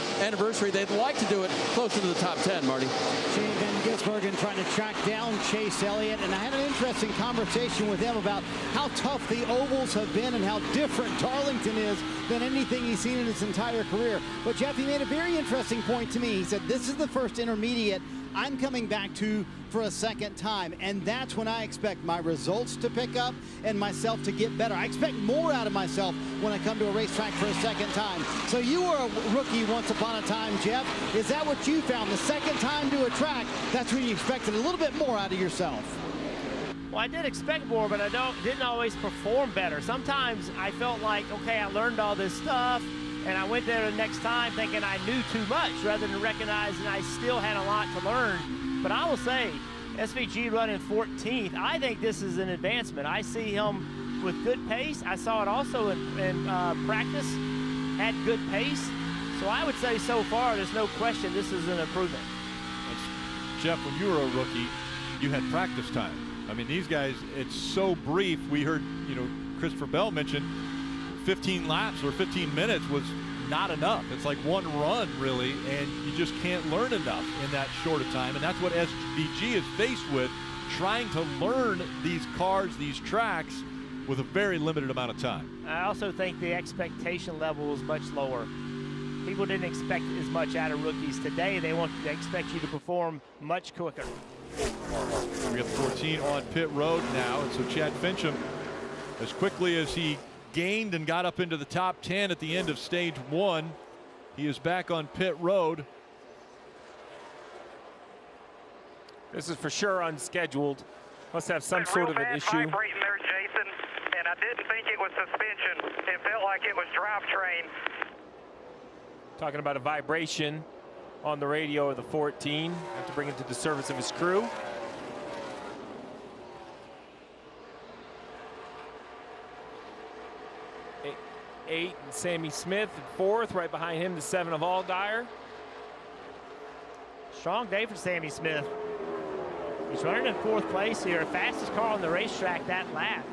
They'd like to do it closer to the top 10, Marty. Shane Van Gisbergen trying to track down Chase Elliott, and I had an interesting conversation with him about how tough the ovals have been and how different Darlington is than anything he's seen in his entire career. But Jeff, he made a very interesting point to me. He said, this is the first intermediate I'm coming back to for a second time, and that's when I expect my results to pick up and myself to get better. I expect more out of myself when I come to a racetrack for a second time. So you were a rookie once upon a time, Jeff. Is that what you found? The second time to a track, that's when you expected a little bit more out of yourself. Well, I did expect more, but I didn't always perform better. Sometimes I felt like, okay, I learned all this stuff, and I went there the next time thinking I knew too much rather than recognizing I still had a lot to learn. But I will say, SVG running 14th, I think this is an advancement. I see him with good pace. I saw it also in practice, had good pace. So I would say so far, there's no question this is an improvement. Jeff, when you were a rookie, you had practice time. I mean, these guys, it's so brief. We heard, you know, Christopher Bell mention 15 laps or 15 minutes was not enough. It's like one run, really, and you just can't learn enough in that short of time. And that's what SVG is faced with, trying to learn these cars, these tracks, with a very limited amount of time. I also think the expectation level is much lower. People didn't expect as much out of rookies today. They expect you to perform much quicker. We have 14 on pit road now, and so Chad Fincham, as quickly as he gained and got up into the top 10 at the end of stage 1, he is back on pit road. This is for sure unscheduled. Must have some sort of an issue. Vibrating there, Jason, and I didn't think it was suspension. It felt like it was drivetrain. Talking about a vibration on the radio of the 14. Have to bring it to the service of his crew. Eight, and Sammy Smith in 4th. Right behind him, the 7 of Allgaier. Strong day for Sammy Smith. He's running in 4th place here. Fastest car on the racetrack that lap.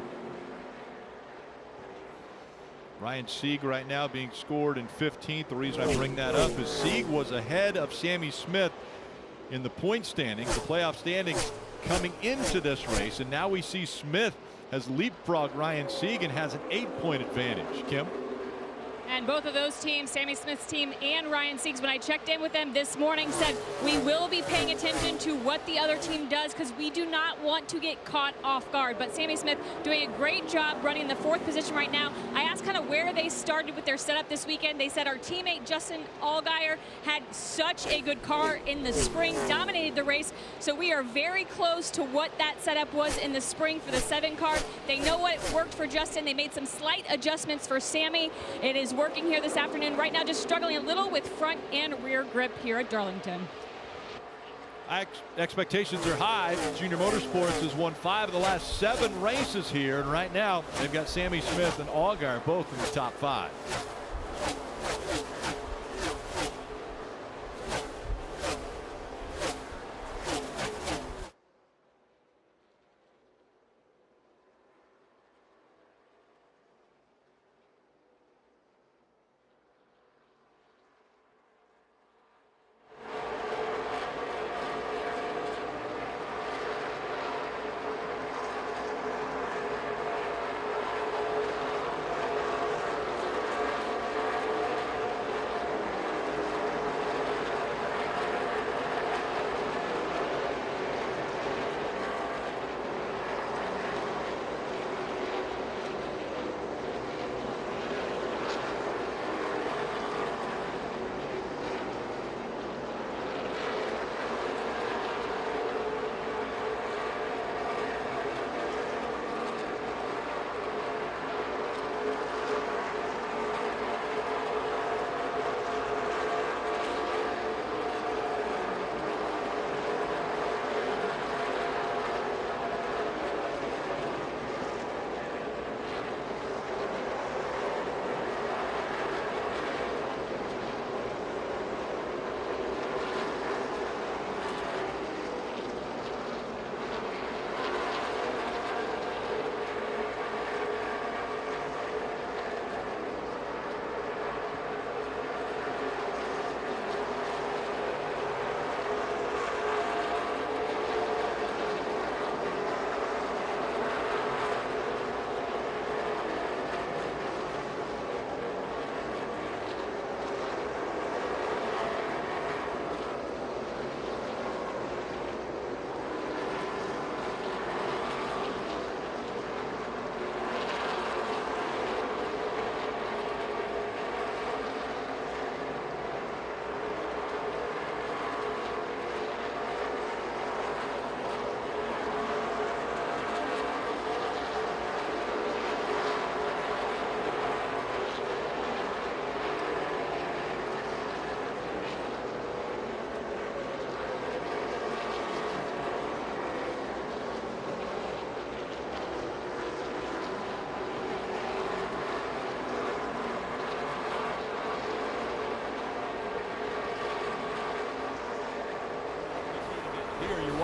Ryan Sieg right now being scored in 15th. The reason I bring that up is Sieg was ahead of Sammy Smith in the point standings, the playoff standings coming into this race, and now we see Smith has leapfrogged Ryan Sieg and has an 8-point advantage. Kim? And both of those teams, Sammy Smith's team and Ryan Sieg's, when I checked in with them this morning, said we will be paying attention to what the other team does because we do not want to get caught off guard. But Sammy Smith doing a great job running the 4th position right now. I asked kind of where they started with their setup this weekend. They said our teammate Justin Allgaier had such a good car in the spring, dominated the race. So we are very close to what that setup was in the spring for the 7 car. They know what worked for Justin. They made some slight adjustments for Sammy. It is working here this afternoon. Right now, just struggling a little with front and rear grip here at Darlington. Expectations are high. Junior Motorsports has won 5 of the last 7 races here, and right now they've got Sammy Smith and Allgaier both in the top 5.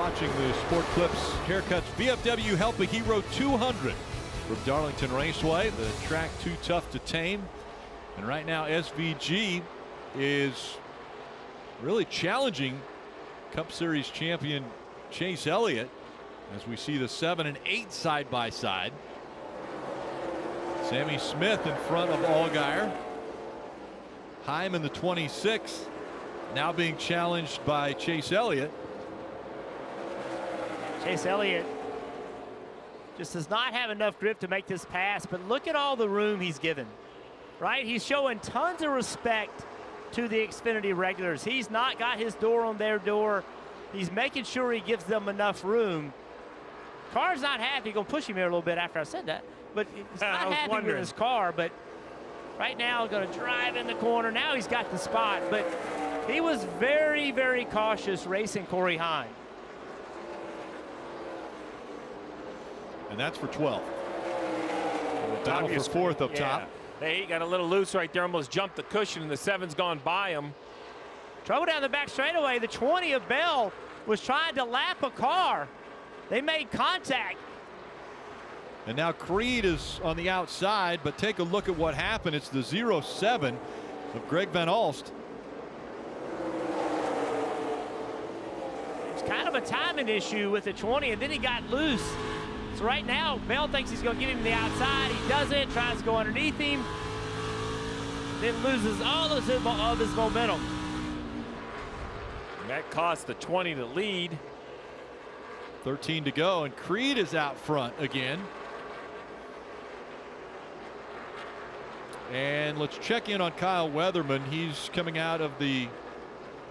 watching the Sport Clips Haircuts VFW Help a Hero 200 from Darlington Raceway. The track too tough to tame. And right now SVG is really challenging Cup Series champion Chase Elliott as we see the 7 and 8 side by side. Sammy Smith in front of Allgaier. Heim in the 26, now being challenged by Chase Elliott. Chase Elliott just does not have enough grip to make this pass, but look at all the room he's given, right? He's showing tons of respect to the Xfinity regulars. He's not got his door on their door. He's making sure he gives them enough room. Car's not happy. Going to push him here a little bit after I said that, but he's not happy with his car. But right now, going to drive in the corner. Now he's got the spot, but he was very, very cautious racing Corey Heim. And that's for 12. Battle for 4th up top. He got a little loose right there, almost jumped the cushion, and the 7's gone by him. Trouble down the back straightaway. The 20 of Bell was trying to lap a car. They made contact. And now Creed is on the outside, but take a look at what happened. It's the 07 of Greg Van Alst. It's kind of a timing issue with the 20, and then he got loose. So right now, Bell thinks he's going to give him the outside. He doesn't, tries to go underneath him, then loses all of his momentum. And that cost the 20 to lead. 13 to go, and Creed is out front again. And let's check in on Kyle Weatherman. He's coming out of the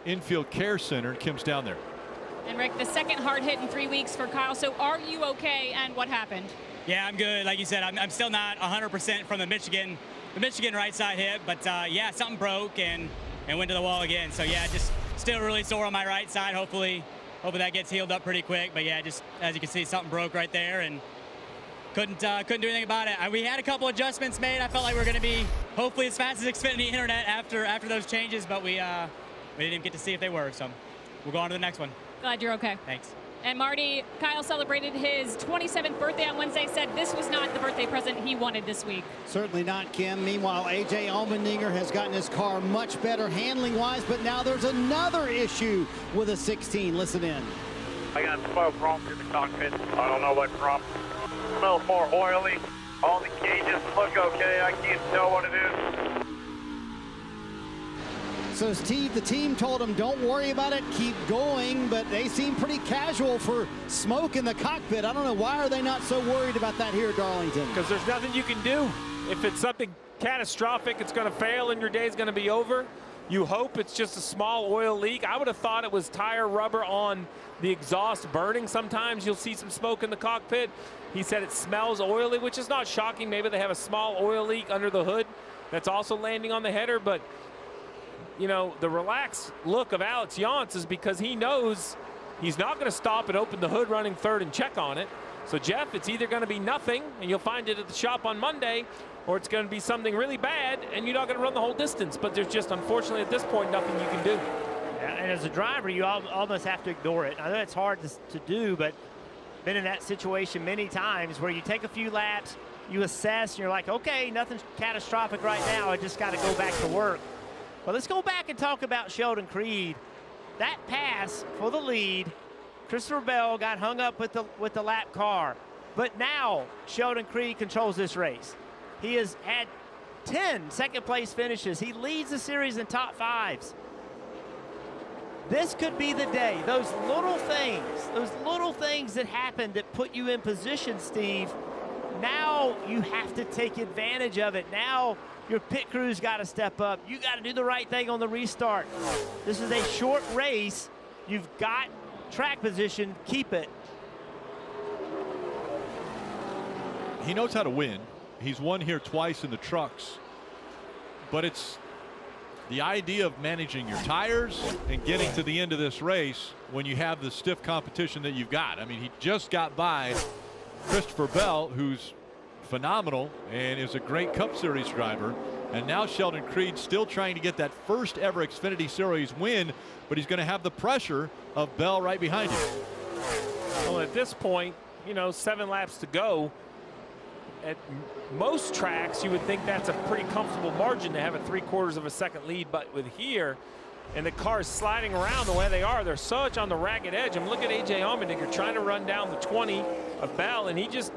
infield care center. Kim's down there. And Rick, the second hard hit in 3 weeks for Kyle. So are you okay, and what happened? Yeah, I'm good. Like you said, I'm still not 100% from the Michigan right side hit, but yeah, something broke and went to the wall again. So yeah, just still really sore on my right side. Hopefully that gets healed up pretty quick. But yeah, just as you can see, something broke right there and couldn't do anything about it. We had a couple adjustments made. I felt like we were going to be hopefully as fast as Xfinity Internet after those changes, but we didn't even get to see if they were. So we'll go on to the next one. Glad you're okay. Thanks. And Marty, Kyle celebrated his 27th birthday on Wednesday, said this was not the birthday present he wanted this week. Certainly not, Kim. Meanwhile, A.J. Allmendinger has gotten his car much better handling-wise, but now there's another issue with a 16. Listen in. I got smoke wrong in the cockpit. I don't know what's wrong. Smells more oily. All the gauges look okay. I can't tell what it is. So Steve, the team told him, don't worry about it, keep going, but they seem pretty casual for smoke in the cockpit. I don't know, why are they not so worried about that here at Darlington? Because there's nothing you can do. If it's something catastrophic, it's going to fail and your day's going to be over. You hope it's just a small oil leak. I would have thought it was tire rubber on the exhaust burning. Sometimes you'll see some smoke in the cockpit. He said it smells oily, which is not shocking. Maybe they have a small oil leak under the hood that's also landing on the header, but you know, the relaxed look of Alex Yance is because he knows he's not going to stop and open the hood running third and check on it. So, Jeff, it's either going to be nothing, and you'll find it at the shop on Monday, or it's going to be something really bad, and you're not going to run the whole distance. But there's just, unfortunately, at this point, nothing you can do. Yeah, and as a driver, you almost have to ignore it. I know it's hard to do, but been in that situation many times where you take a few laps, you assess, and you're like, okay, nothing's catastrophic right now. I just got to go back to work. Well, let's go back and talk about Sheldon Creed. That pass for the lead, Christopher Bell got hung up with the lap car. But now Sheldon Creed controls this race. He has had 10 second-place finishes. He leads the series in top fives. This could be the day. Those little things that happen that put you in position, Steve, now you have to take advantage of it. Now your pit crew's got to step up. You got to do the right thing on the restart. This is a short race. You've got track position. Keep it. He knows how to win. He's won here twice in the trucks. But it's the idea of managing your tires and getting to the end of this race when you have the stiff competition that you've got. I mean, he just got by Christopher Bell, who's phenomenal and is a great Cup Series driver, and now Sheldon Creed still trying to get that first ever Xfinity Series win, but he's going to have the pressure of Bell right behind him. Well, at this point, 7 laps to go. At most tracks, you would think that's a pretty comfortable margin to have a 3/4 of a second lead, but with here, and the cars sliding around the way they are, they're such on the ragged edge. I'm looking at A.J. Allmendinger trying to run down the 20 of Bell, and he just,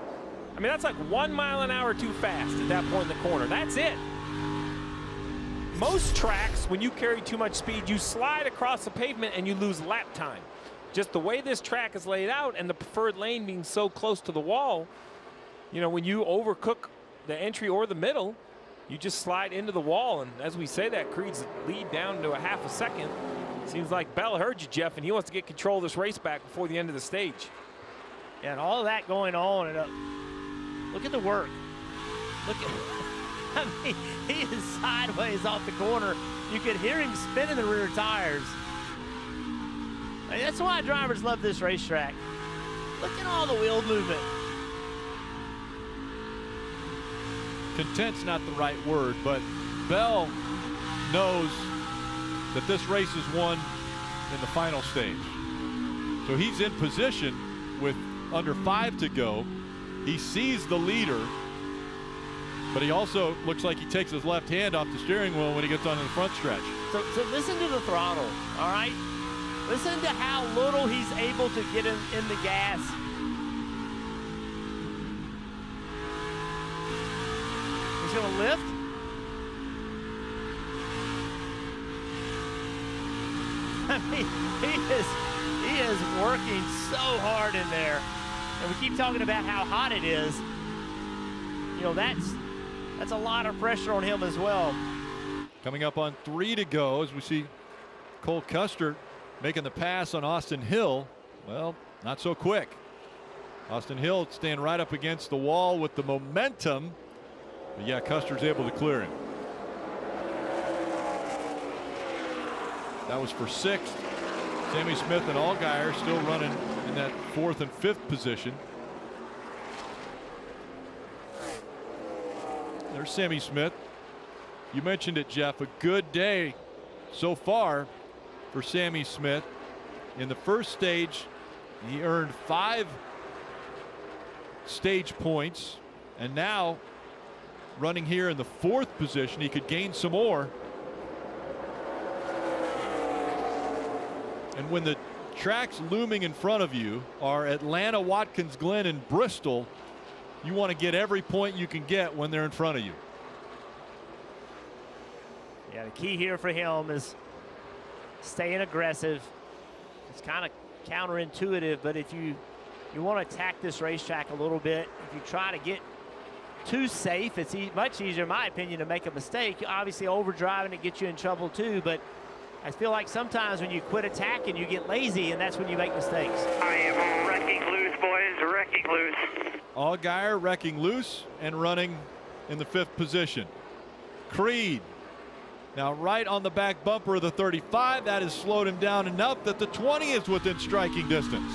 that's like 1 mile an hour too fast at that point in the corner. That's it. Most tracks, when you carry too much speed, you slide across the pavement and you lose lap time. Just the way this track is laid out and the preferred lane being so close to the wall, when you overcook the entry or the middle, you just slide into the wall. And as we say that, Creed's lead down to a half a second. Seems like Bell heard you, Jeff, and he wants to get control of this race back before the end of the stage. Yeah, and all of that going on. And look at the work. Look at, he is sideways off the corner. You could hear him spinning the rear tires. That's why drivers love this racetrack. Look at all the wheel movement. Content's not the right word, but Bell knows that this race is won in the final stage. So he's in position with under 5 to go. He sees the leader, but he also looks like he takes his left hand off the steering wheel when he gets onto the front stretch. So listen to the throttle, all right? Listen to how little he's able to get in the gas. He's going to lift. He is working so hard in there. And we keep talking about how hot it is. That's a lot of pressure on him as well. Coming up on 3 to go as we see Cole Custer making the pass on Austin Hill. Well, not so quick. Austin Hill staying right up against the wall with the momentum. But yeah, Custer's able to clear him. That was for 6th. Sammy Smith and Allgaier still running in that 4th and 5th position. There's Sammy Smith. You mentioned it, Jeff. A good day so far for Sammy Smith. In the first stage, he earned 5 stage points, and now running here in the 4th position, he could gain some more. And when the tracks looming in front of you are Atlanta, Watkins Glen, and Bristol, you want to get every point you can get when they're in front of you. Yeah, the key here for him is staying aggressive. It's kind of counterintuitive, but if you want to attack this racetrack a little bit, if you try to get too safe, it's much easier, in my opinion, to make a mistake. Obviously, overdriving it gets you in trouble too, but I feel like sometimes when you quit attacking, you get lazy, and that's when you make mistakes. I am wrecking loose, boys, wrecking loose. Allgaier wrecking loose and running in the 5th position. Creed now right on the back bumper of the 35. That has slowed him down enough that the 20 is within striking distance.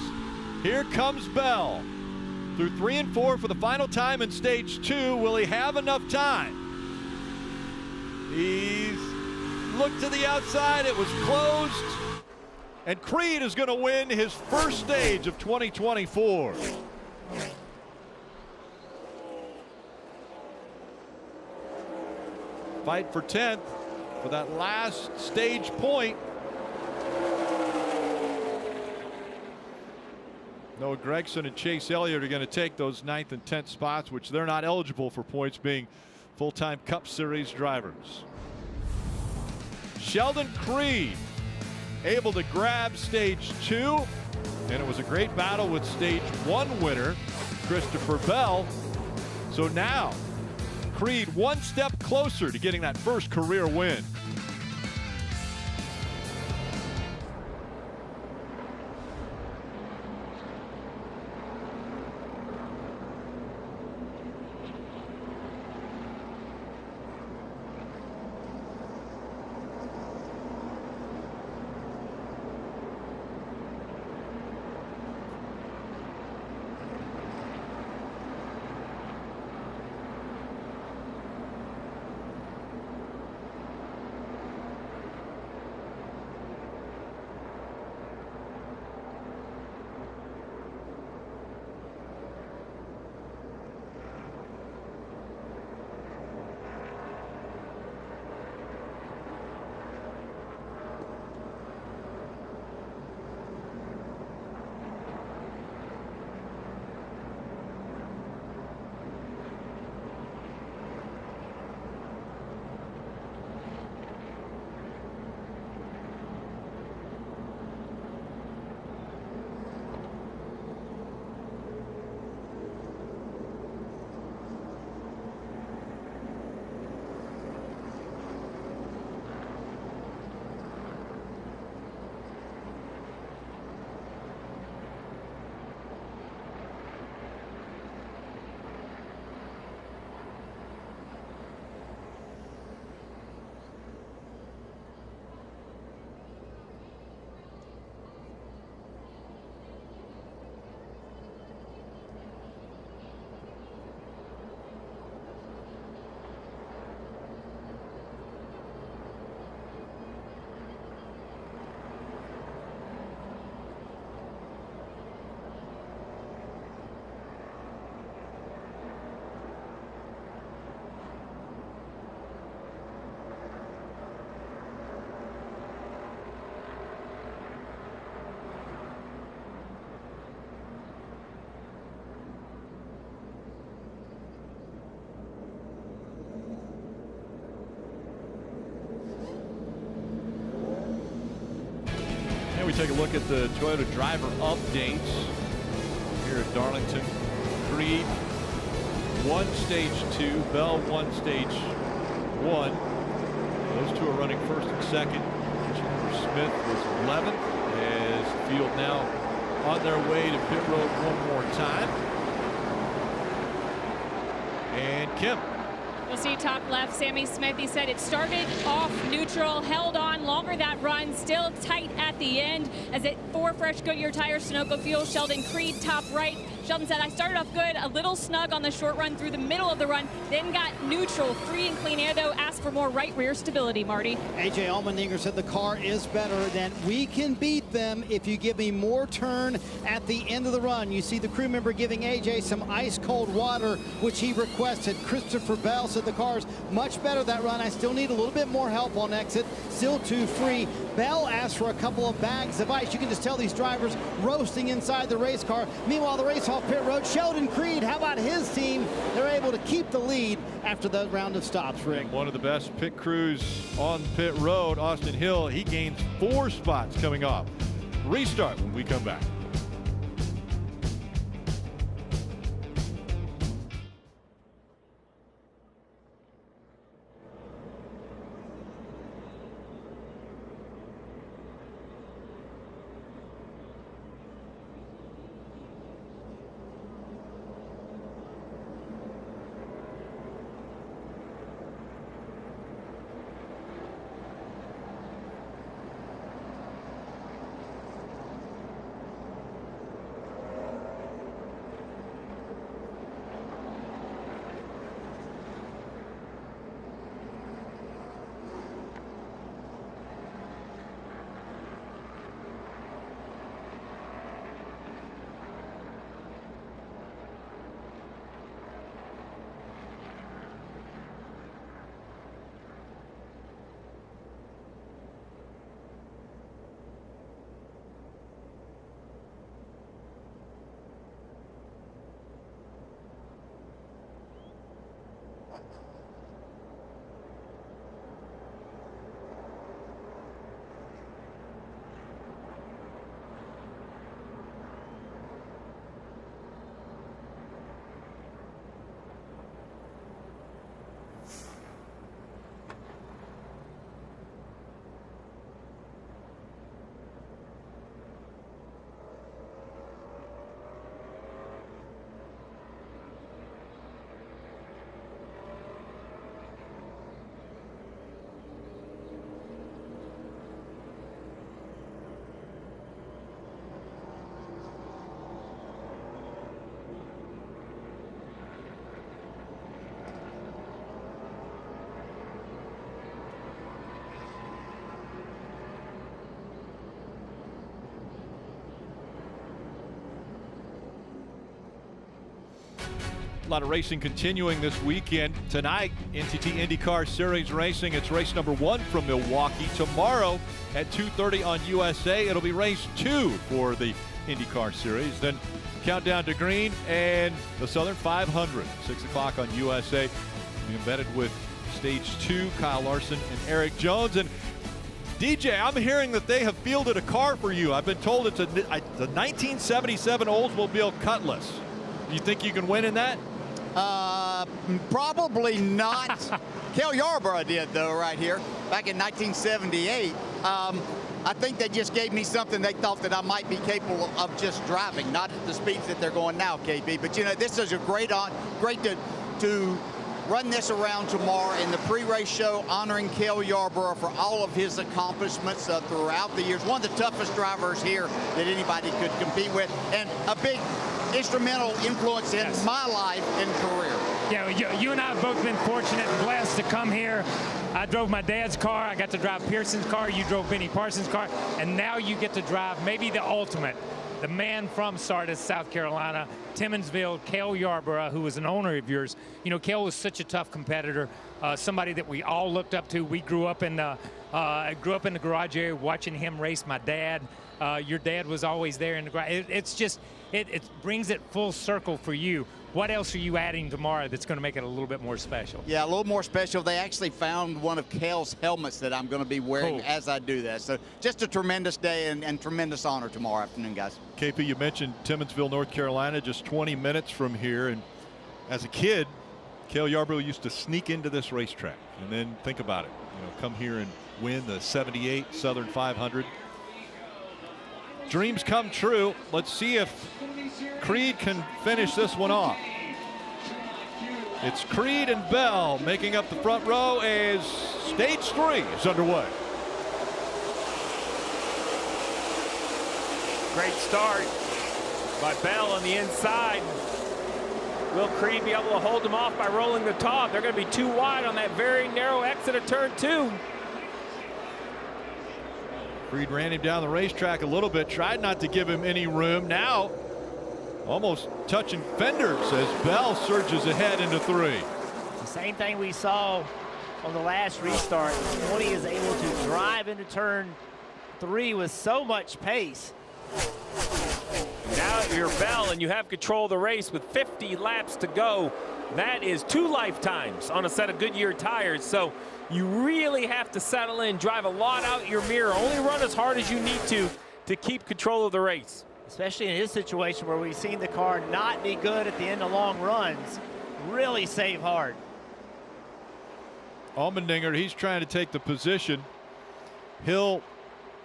Here comes Bell through 3 and 4 for the final time in stage 2. Will he have enough time? He's looked to the outside. It was closed. And Creed is going to win his first stage of 2024. Fight for 10th for that last stage point. Noah Gregson and Chase Elliott are going to take those 9th and 10th spots, which they're not eligible for points, being full-time Cup Series drivers. Sheldon Creed able to grab stage 2, and it was a great battle with stage 1 winner Christopher Bell. So now Creed one step closer to getting that first career win. take a look at the Toyota driver updates here at Darlington. Creed won stage 2, Bell won stage 1. Those two are running first and second. Smith was 11th as the field now on their way to pit road one more time. And Kim. We'll see top left, Sammy Smith. He said it started off neutral, held on longer that run, still tight at the end as it 4 fresh Goodyear tires, Sunoco fuel. Sheldon Creed top right. Sheldon said, I started off good, a little snug on the short run through the middle of the run, then got neutral, free and clean air though, asked for more right rear stability, Marty. AJ Allmendinger said the car is better, than we can beat them if you give me more turn at the end of the run. You see the crew member giving AJ some ice cold water, which he requested. Christopher Bell said the car's much better that run. I still need a little bit more help on exit, still too free. Bell asked for a couple of bags of ice. You can just tell these drivers roasting inside the race car. Meanwhile, the race off pit road, Sheldon Creed, how about his team? They're able to keep the lead after the round of stops, Rick. One of the best pit crews on pit road, Austin Hill, he gains 4 spots coming off. Restart when we come back. A lot of racing continuing this weekend. Tonight, NTT IndyCar Series racing. It's race number 1 from Milwaukee. Tomorrow at 2:30 on USA, it'll be race 2 for the IndyCar Series. Then countdown to green and the Southern 500, 6 o'clock on USA. Be embedded with stage 2, Kyle Larson and Eric Jones. And DJ, I'm hearing that they have fielded a car for you. I've been told it's a 1977 Oldsmobile Cutlass. You think you can win in that? Probably not. Cale Yarborough did, though, right here, back in 1978. I think they just gave me something they thought that I might be capable of just driving, not at the speeds that they're going now, KB. But, you know, this is a great to run this around tomorrow in the pre-race show, honoring Cale Yarborough for all of his accomplishments throughout the years. One of the toughest drivers here that anybody could compete with, and a big instrumental influence in my life and career. Yeah, you and I have both been fortunate and blessed to come here. I drove my dad's car. I got to drive Pearson's car. You drove Benny Parsons' car. And now you get to drive maybe the ultimate, the man from Sardis, South Carolina, Timmonsville, Cale Yarborough, who was an owner of yours. You know, Cale was such a tough competitor, somebody that we all looked up to. We grew up in the garage area watching him race my dad. Your dad was always there in the garage. It brings it full circle for you. What else are you adding tomorrow that's going to make it a little bit more special? Yeah, a little more special. They actually found one of Cale's helmets that I'm going to be wearing as I do that. So just a tremendous day and tremendous honor tomorrow afternoon, guys. KP, you mentioned Timmonsville, North Carolina, just 20 minutes from here. And as a kid, Cale Yarborough used to sneak into this racetrack. And then think about it, come here and win the 78 Southern 500. Dreams come true. Let's see if Creed can finish this one off. It's Creed and Bell making up the front row as stage 3 is underway. Great start by Bell on the inside. Will Creed be able to hold him off by rolling the top? They're going to be too wide on that very narrow exit of turn 2. Creed ran him down the racetrack a little bit, tried not to give him any room. Now almost touching fenders as Bell surges ahead into 3. The same thing we saw on the last restart. 20 is able to drive into turn 3 with so much pace. Now you're Bell and you have control of the race with 50 laps to go. That is 2 lifetimes on a set of Goodyear tires. So you really have to settle in, drive a lot out your mirror, only run as hard as you need to keep control of the race. Especially in his situation where we've seen the car not be good at the end of long runs. Really save hard. Allmendinger, he's trying to take the position. Hill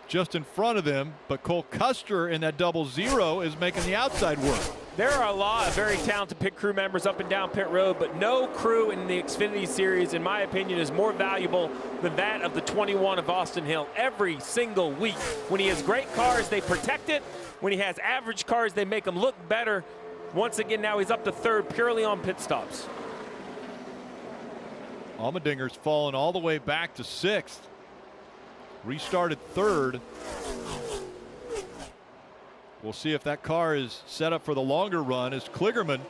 just in front of them, but Cole Custer in that 00 is making the outside work. There are a lot of very talented pit crew members up and down pit road, but no crew in the Xfinity Series, in my opinion, is more valuable than that of the 21 of Austin Hill every single week. When he has great cars, they protect it. When he has average cars, they make them look better. Once again, now he's up to 3rd purely on pit stops. Allmendinger's fallen all the way back to 6th. Restarted 3rd. We'll see if that car is set up for the longer run as Kligerman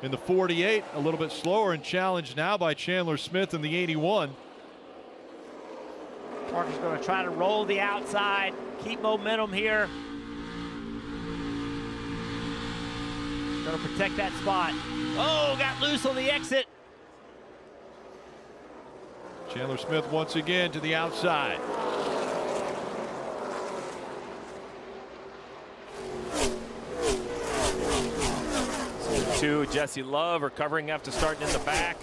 in the 48, a little bit slower and challenged now by Chandler Smith in the 81. Parker's going to try to roll the outside, keep momentum here. Going to protect that spot. Oh, got loose on the exit. Chandler Smith once again to the outside. Jesse Love recovering after starting in the back.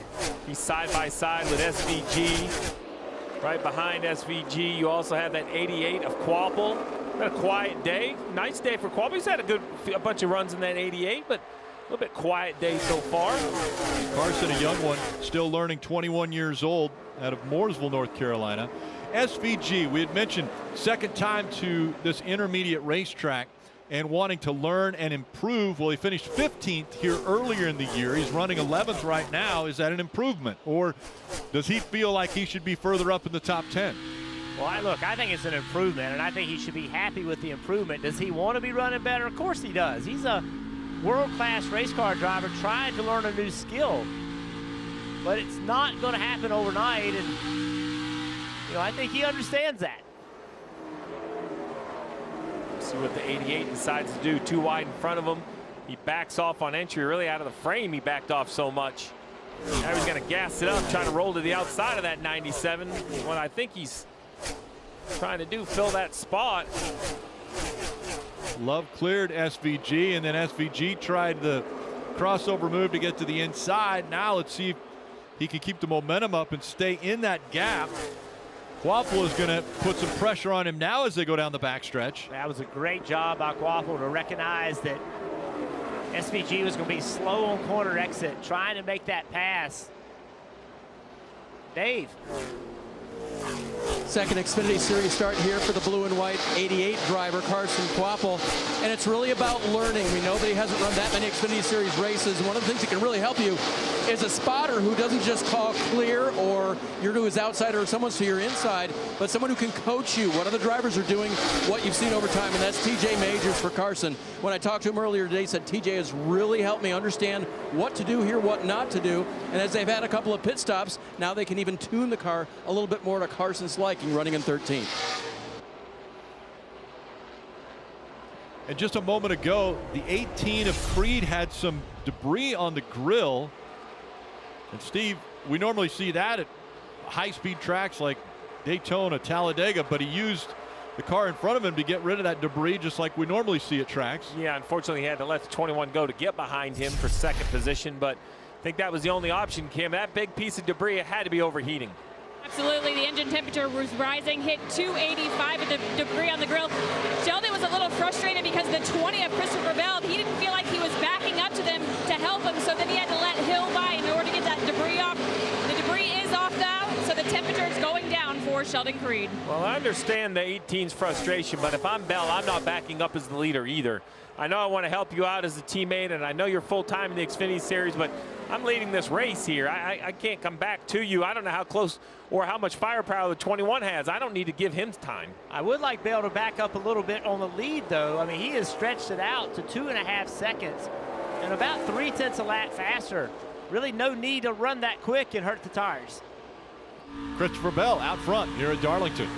He's side by side with SVG. Right behind SVG, you also have that 88 of Quapple. Had a quiet day. Nice day for Quapple. He's had a bunch of runs in that 88, but a little bit quiet day so far. Carson, a young one, still learning, 21 years old, out of Mooresville, North Carolina. SVG, we had mentioned, second time to this intermediate racetrack and wanting to learn and improve. Well, he finished 15th here earlier in the year. He's running 11th right now. Is that an improvement, or does he feel like he should be further up in the top 10? Well, I think it's an improvement, and I think he should be happy with the improvement. Does he want to be running better? Of course he does. He's a world-class race car driver trying to learn a new skill. But it's not going to happen overnight, and I think he understands that. See what the 88 decides to do. Too wide in front of him. He backs off on entry, really out of the frame. He backed off so much. Now he's going to gas it up, trying to roll to the outside of that 97. What I think he's trying to do, fill that spot. Love cleared SVG, and then SVG tried the crossover move to get to the inside. Now let's see if he can keep the momentum up and stay in that gap. Quapple is going to put some pressure on him now as they go down the backstretch. That was a great job by Quapple to recognize that SVG was going to be slow on corner exit, trying to make that pass. Dave. Second Xfinity Series start here for the blue and white 88 driver, Carson Quapple. And it's really about learning. We know that he hasn't run that many Xfinity Series races. One of the things that can really help you is a spotter who doesn't just call clear or you're to his outside or someone's to your inside, but someone who can coach you. What other drivers are doing, what you've seen over time, and that's TJ Majors for Carson. When I talked to him earlier today, he said TJ has really helped me understand what to do here, what not to do. And as they've had a couple of pit stops, now they can even tune the car a little bit more to Carson's liking, running in 13th. And just a moment ago, the 18 of Creed had some debris on the grill. And Steve, we normally see that at high-speed tracks like Daytona, Talladega, but he used the car in front of him to get rid of that debris just like we normally see at tracks. Yeah, unfortunately he had to let the 21 go to get behind him for second position, but I think that was the only option, Kim. That big piece of debris, it had to be overheating. Absolutely, the engine temperature was rising, hit 285 with the debris on the grill. Sheldon was a little frustrated because the 20 of Christopher Bell, he didn't feel like he was backing up to them to help him, so then he had to let Hill by in order to get that debris off. The debris is off now, so the temperature is going down for Sheldon Creed. Well, I understand the 18's frustration, but if I'm Bell, I'm not backing up as the leader either. I know I want to help you out as a teammate, and I know you're full-time in the Xfinity Series, but I'm leading this race here. I can't come back to you. I don't know how close or how much firepower the 21 has. I don't need to give him time. I would like Bell to back up a little bit on the lead, though. I mean, he has stretched it out to 2.5 seconds and about 0.3 a lap faster. Really no need to run that quick and hurt the tires. Christopher Bell out front here at Darlington.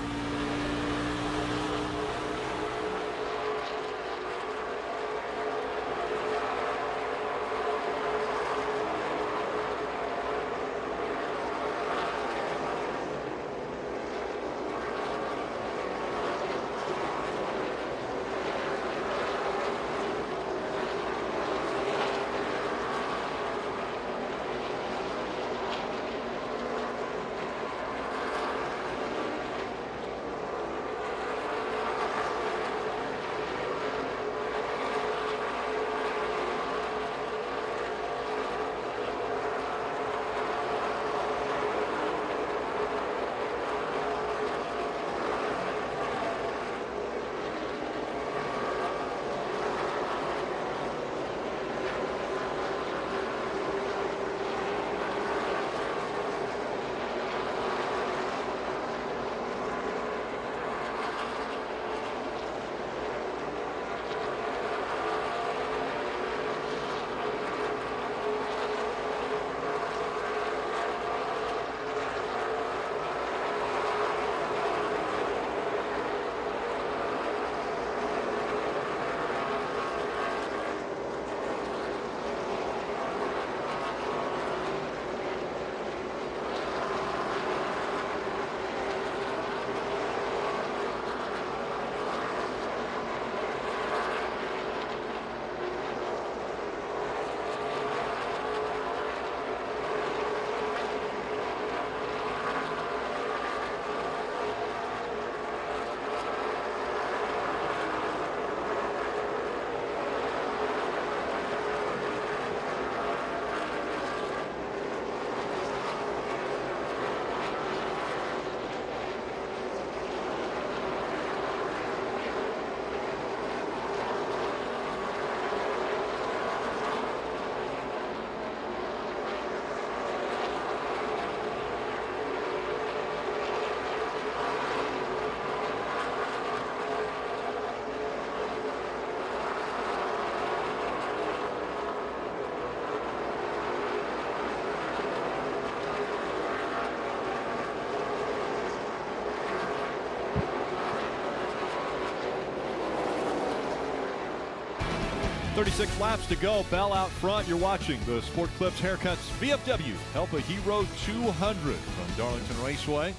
.36 laps to go. Bell out front. You're watching the Sport Clips Haircuts VFW Help a Hero 200 from Darlington Raceway.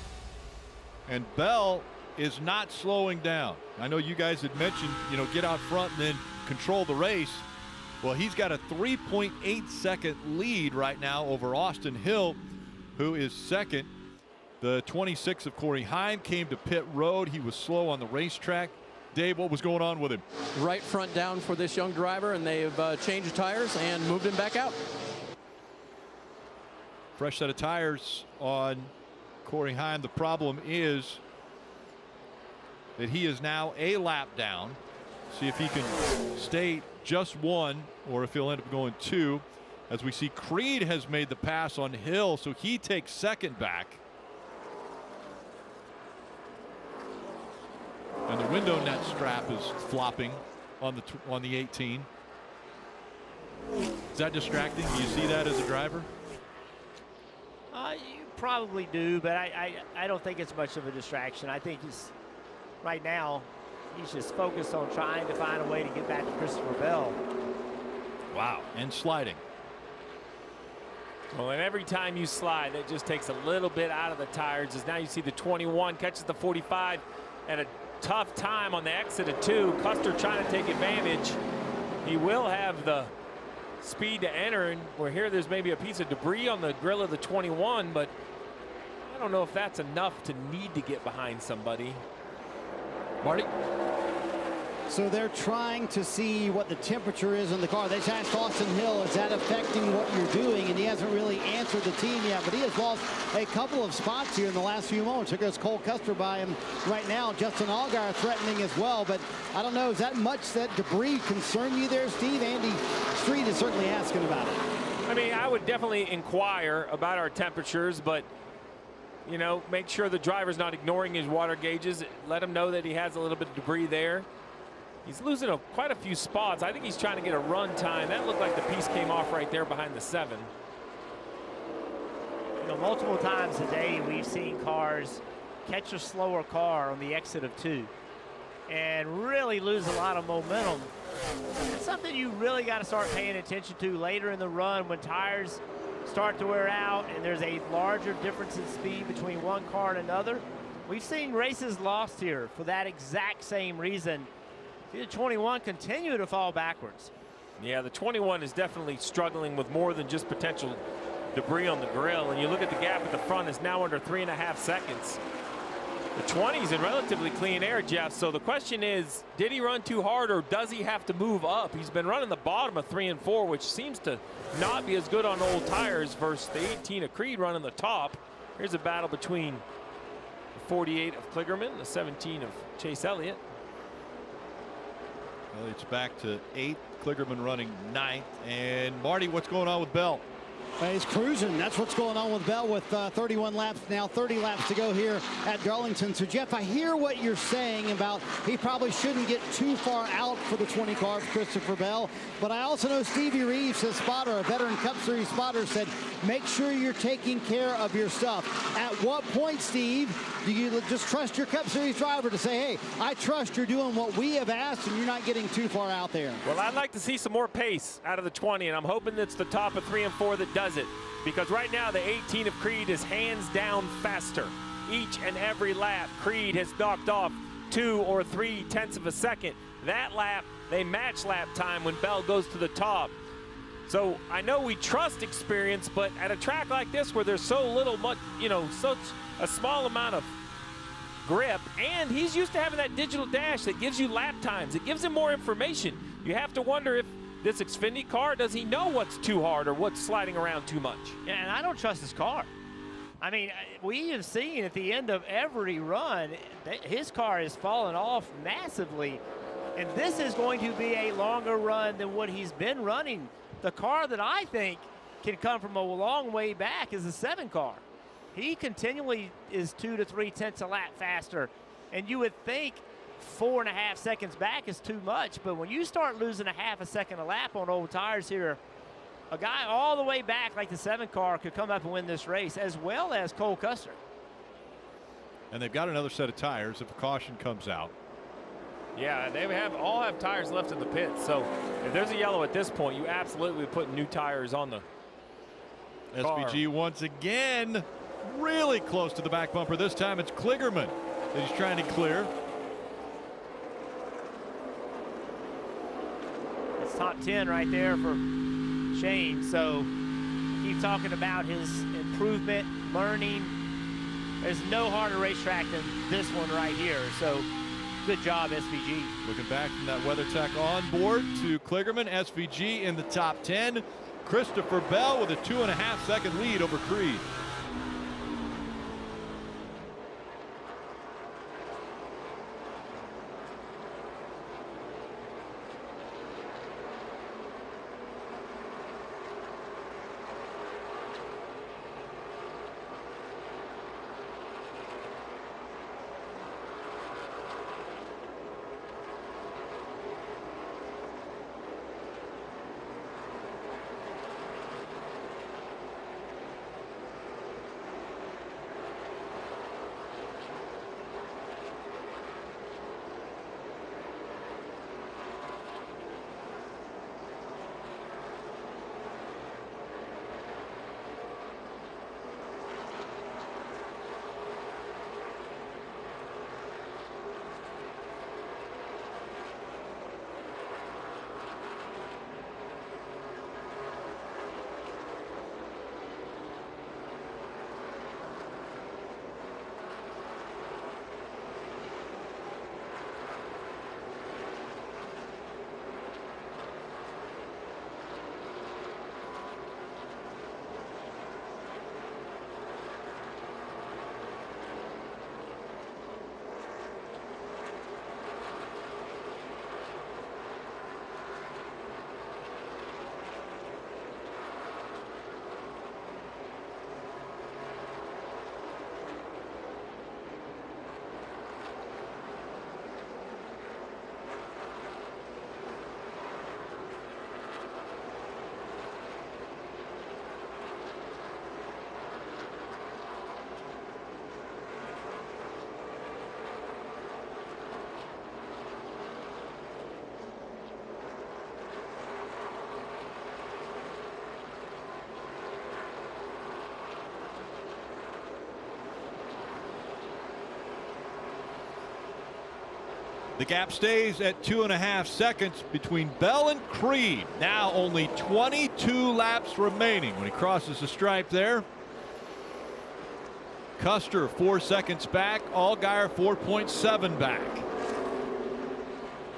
And Bell is not slowing down. I know you guys had mentioned, get out front and then control the race. Well, he's got a 3.8 second lead right now over Austin Hill, who is second. The 26 of Corey Heim came to pit road. He was slow on the racetrack. Dave, what was going on with him? Right front down for this young driver, and they've changed tires and moved him back out. Fresh set of tires on Corey Heim. The problem is that he is now a lap down. See if he can stay just one or if he'll end up going two. As we see, Creed has made the pass on Hill, so he takes second back. And the window net strap is flopping on the 18. Is that distracting? Do you see that as a driver? You probably do, but I don't think it's much of a distraction. I think he's right now He's just focused on trying to find a way to get back to Christopher Bell. Wow, and sliding. Well, and every time you slide, that just takes a little bit out of the tires. As now you see the 21 catches the 45 at a tough time on the exit of 2. Custer trying to take advantage. He will have the speed to enter, and we're here. There's maybe a piece of debris on the grill of the 21, but I don't know if that's enough to need to get behind somebody. Marty? So they're trying to see what the temperature is in the car. They asked Austin Hill, is that affecting what you're doing? And he hasn't really answered the team yet, but he has lost a couple of spots here in the last few moments. There goes Cole Custer by him right now. Justin Allgaier threatening as well, but I don't know, is that much that debris concern you there, Steve? Andy Street is certainly asking about it. I mean, I would definitely inquire about our temperatures, but you know, make sure the driver's not ignoring his water gauges. Let him know that he has a little bit of debris there. He's losing quite a few spots. I think he's trying to get a run time. That looked like the piece came off right there behind the 7. You know, multiple times today we've seen cars catch a slower car on the exit of 2 and really lose a lot of momentum. It's something you really got to start paying attention to later in the run when tires start to wear out and there's a larger difference in speed between one car and another. We've seen races lost here for that exact same reason. The 21 continue to fall backwards. Yeah, the 21 is definitely struggling with more than just potential debris on the grill. And you look at the gap at the front, is now under 3.5 seconds. The 20's in relatively clean air, Jeff. So the question is, did he run too hard or does he have to move up? He's been running the bottom of 3 and 4, which seems to not be as good on old tires versus the 18 of Creed running the top. Here's a battle between the 48 of Kligerman, the 17 of Chase Elliott. Well, it's back to 8th. Kligerman running 9th. And Marty, what's going on with Bell? He's cruising. That's what's going on with Bell with 31 laps now, 30 laps to go here at Darlington. So, Jeff, I hear what you're saying about he probably shouldn't get too far out for the 20 car of Christopher Bell. But I also know Stevie Reeves, his spotter, a veteran Cup Series spotter, said, make sure you're taking care of your stuff. At what point, Steve, do you just trust your Cup Series driver to say, hey, I trust you're doing what we have asked and you're not getting too far out there? Well, I'd like to see some more pace out of the 20, and I'm hoping it's the top of 3 and 4 that does it. Because right now, the 18 of Creed is hands down faster. Each and every lap, Creed has knocked off 2 or 3 tenths of a second. That lap, they match lap time when Bell goes to the top. So I know we trust experience, but at a track like this where there's so little, such a small amount of grip, and he's used to having that digital dash that gives you lap times. It gives him more information. You have to wonder if this Xfinity car, does he know what's too hard or what's sliding around too much? Yeah, and I don't trust his car. I mean, we have seen at the end of every run, his car has fallen off massively, and this is going to be a longer run than what he's been running. The car that I think can come from a long way back is the 7 car. He continually is 2 to 3 tenths a lap faster, and you would think 4.5 seconds back is too much, but when you start losing a half a second a lap on old tires here, a guy all the way back like the 7 car could come up and win this race, as well as Cole Custer. And they've got another set of tires if a caution comes out. Yeah, they all have tires left in the pit. So if there's a yellow at this point, you absolutely put new tires on the car. SVG once again really close to the back bumper. This time it's Kligerman that he's trying to clear. It's top 10 right there for Shane. So keep talking about his improvement, learning. There's no harder racetrack than this one right here. So good job, SVG. Looking back from that WeatherTech on board to Kligerman, SVG in the top 10. Christopher Bell with a 2.5 second lead over Creed. The gap stays at 2.5 seconds between Bell and Creed. Now only 22 laps remaining when he crosses the stripe there. Custer 4 seconds back. Allgaier 4.7 back.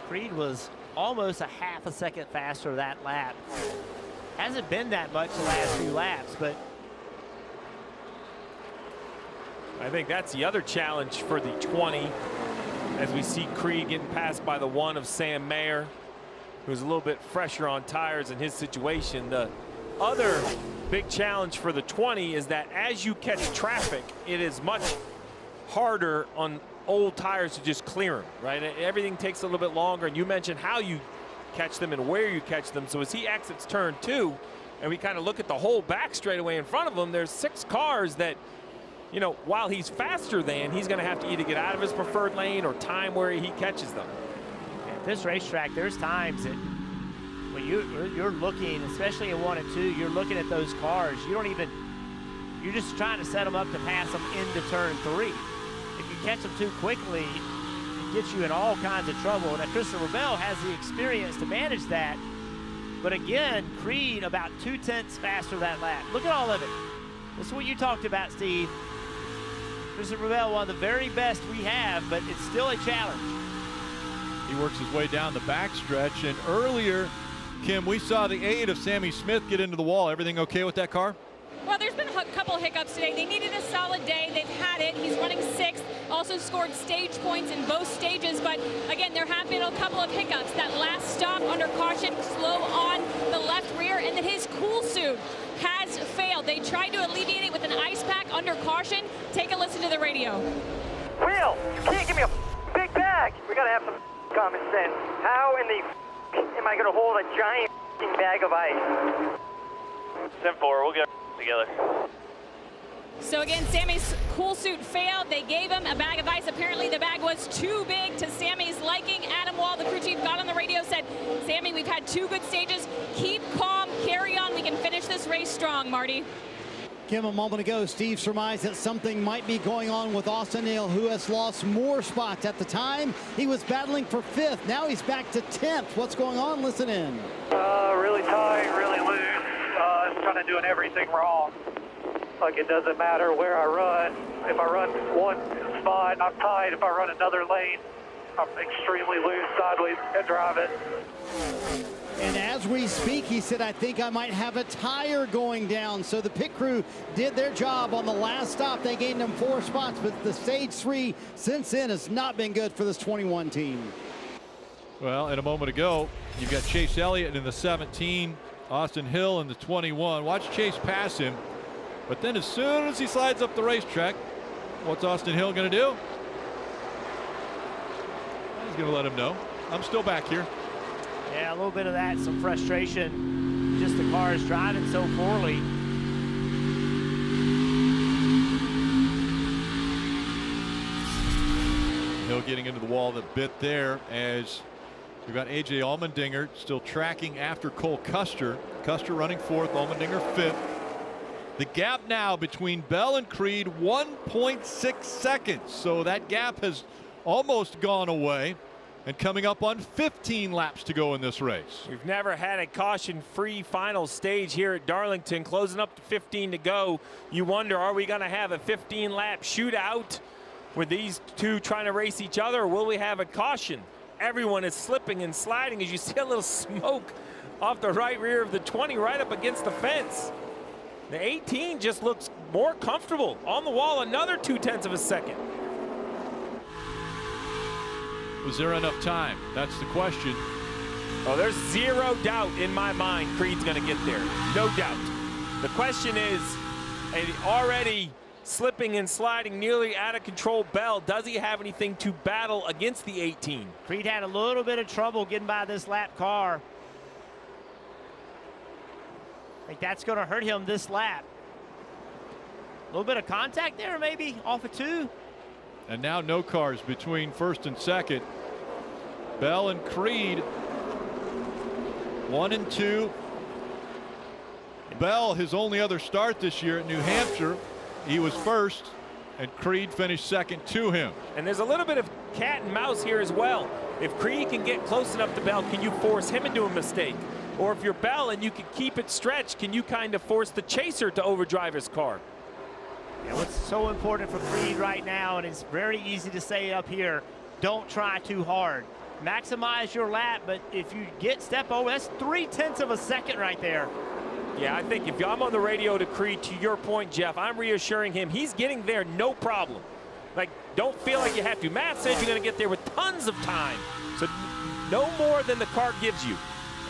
Creed was almost a half a second faster that lap. Hasn't been that much the last few laps, but I think that's the other challenge for the 20, as we see Creed getting passed by the 1 of Sam Mayer, who's a little bit fresher on tires in his situation. The other big challenge for the 20 is that as you catch traffic, it is much harder on old tires to just clear them, right? Everything takes a little bit longer, and you mentioned how you catch them and where you catch them. So as he exits turn 2, and we kind of look at the whole back straightaway in front of him, there's 6 cars that, you know, while he's faster than, he's going to have to either get out of his preferred lane or time where he catches them. At this racetrack, there's times that when you're looking, especially in 1 and 2, you're looking at those cars. You're just trying to set them up to pass them into turn 3. If you catch them too quickly, it gets you in all kinds of trouble. Now, Christopher Bell has the experience to manage that. But again, Creed about 0.2 faster that lap. Look at all of it. This is what you talked about, Steve. Christopher Bell, one of the very best we have, but it's still a challenge. He works his way down the backstretch, and earlier, Kim, we saw the 8 of Sammy Smith get into the wall. Everything okay with that car? Well, there's been a couple hiccups today. They needed a solid day. They've had it. He's running 6th, also scored stage points in both stages. But again, there have been a couple of hiccups. That last stop under caution, slow on the left rear, and then his cool suit has failed. They tried to alleviate it with an ice pack under caution. Take a listen to the radio. Will, you can't give me a big bag. We gotta have some common sense. How in the am I gonna hold a giant bag of ice? 10-4, we'll get together. So again, Sammy's cool suit failed. They gave him a bag of ice. Apparently the bag was too big to Sammy's liking. Adam Wall, the crew chief, got on the radio, said, Sammy, we've had 2 good stages. Keep calm, carry on. We can finish this race strong, Marty. Kim, a moment ago, Steve surmised that something might be going on with Austin Hill, who has lost more spots. At the time, he was battling for 5th. Now he's back to 10th. What's going on? Listen in. Really tight, really loose. I'm kind of doing everything wrong. Like, it doesn't matter where I run. If I run one spot, I'm tight. If I run another lane, I'm extremely loose sideways and driving. And as we speak, he said, I think I might have a tire going down. So the pit crew did their job on the last stop. They gained him 4 spots, but the stage 3 since then has not been good for this 21 team. Well, and a moment ago, you've got Chase Elliott in the 17, Austin Hill in the 21. Watch Chase pass him. But then as soon as he slides up the racetrack, what's Austin Hill going to do? He's going to let him know, I'm still back here. Yeah, a little bit of that, some frustration. Just the cars driving so poorly. Hill getting into the wall a bit there as we've got A.J. Allmendinger still tracking after Cole Custer. Custer running 4th, Allmendinger 5th. The gap now between Bell and Creed, 1.6 seconds. So that gap has almost gone away. And coming up on 15 laps to go in this race. We've never had a caution-free final stage here at Darlington. Closing up to 15 to go. You wonder, are we going to have a 15-lap shootout with these two trying to race each other, or will we have a caution? Everyone is slipping and sliding as you see a little smoke off the right rear of the 20 right up against the fence. The 18 just looks more comfortable on the wall. Another 0.2 of a second. Was there enough time? That's the question. Oh, there's zero doubt in my mind Creed's going to get there. No doubt. The question is, already slipping and sliding, nearly out of control Bell, does he have anything to battle against the 18? Creed had a little bit of trouble getting by this lap car. I think that's going to hurt him this lap. A little bit of contact there, maybe, off of 2. And now no cars between 1st and 2nd. Bell and Creed 1 and 2. Bell, his only other start this year at New Hampshire, he was 1st, and Creed finished 2nd to him. And there's a little bit of cat and mouse here as well. If Creed can get close enough to Bell, can you force him into a mistake? Or if you're Bell and you can keep it stretched, can you kind of force the chaser to overdrive his car? Yeah, what's so important for Creed right now, and it's very easy to say up here, don't try too hard. Maximize your lap, but if you step over, that's 0.3 of a second right there. Yeah, I think if I'm on the radio to Creed, to your point, Jeff, I'm reassuring him he's getting there no problem. Like, don't feel like you have to. Matt says you're going to get there with tons of time. So no more than the car gives you.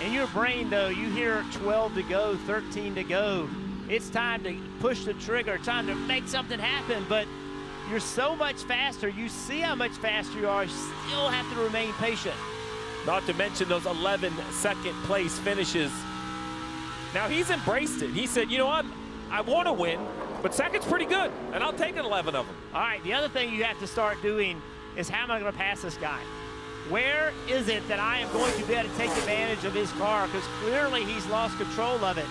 In your brain, though, you hear 12 to go, 13 to go. It's time to push the trigger, time to make something happen, but you're so much faster. You see how much faster you are. You still have to remain patient. Not to mention those 11 second place finishes. Now, he's embraced it. He said, you know what? I want to win, but second's pretty good, and I'll take 11 of them. All right, the other thing you have to start doing is how am I going to pass this guy? Where is it that I am going to be able to take advantage of his car? Because clearly he's lost control of it.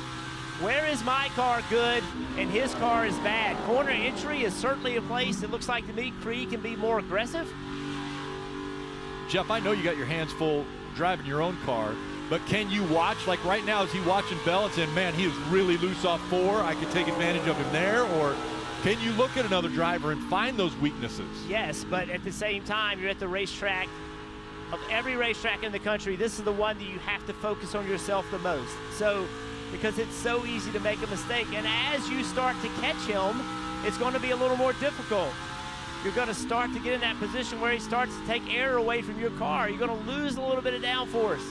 Where is my car good and his car is bad? Corner entry is certainly a place it looks like to me Creed can be more aggressive. Jeff, I know you got your hands full driving your own car, but can you watch, like right now, is he watching Bell and saying, man, he is really loose off 4, I can take advantage of him there? Or can you look at another driver and find those weaknesses? Yes, but at the same time, you're at the racetrack. Of every racetrack in the country, this is the one that you have to focus on yourself the most. So, because it's so easy to make a mistake. And as you start to catch him, it's going to be a little more difficult. You're going to start to get in that position where he starts to take air away from your car. You're going to lose a little bit of downforce.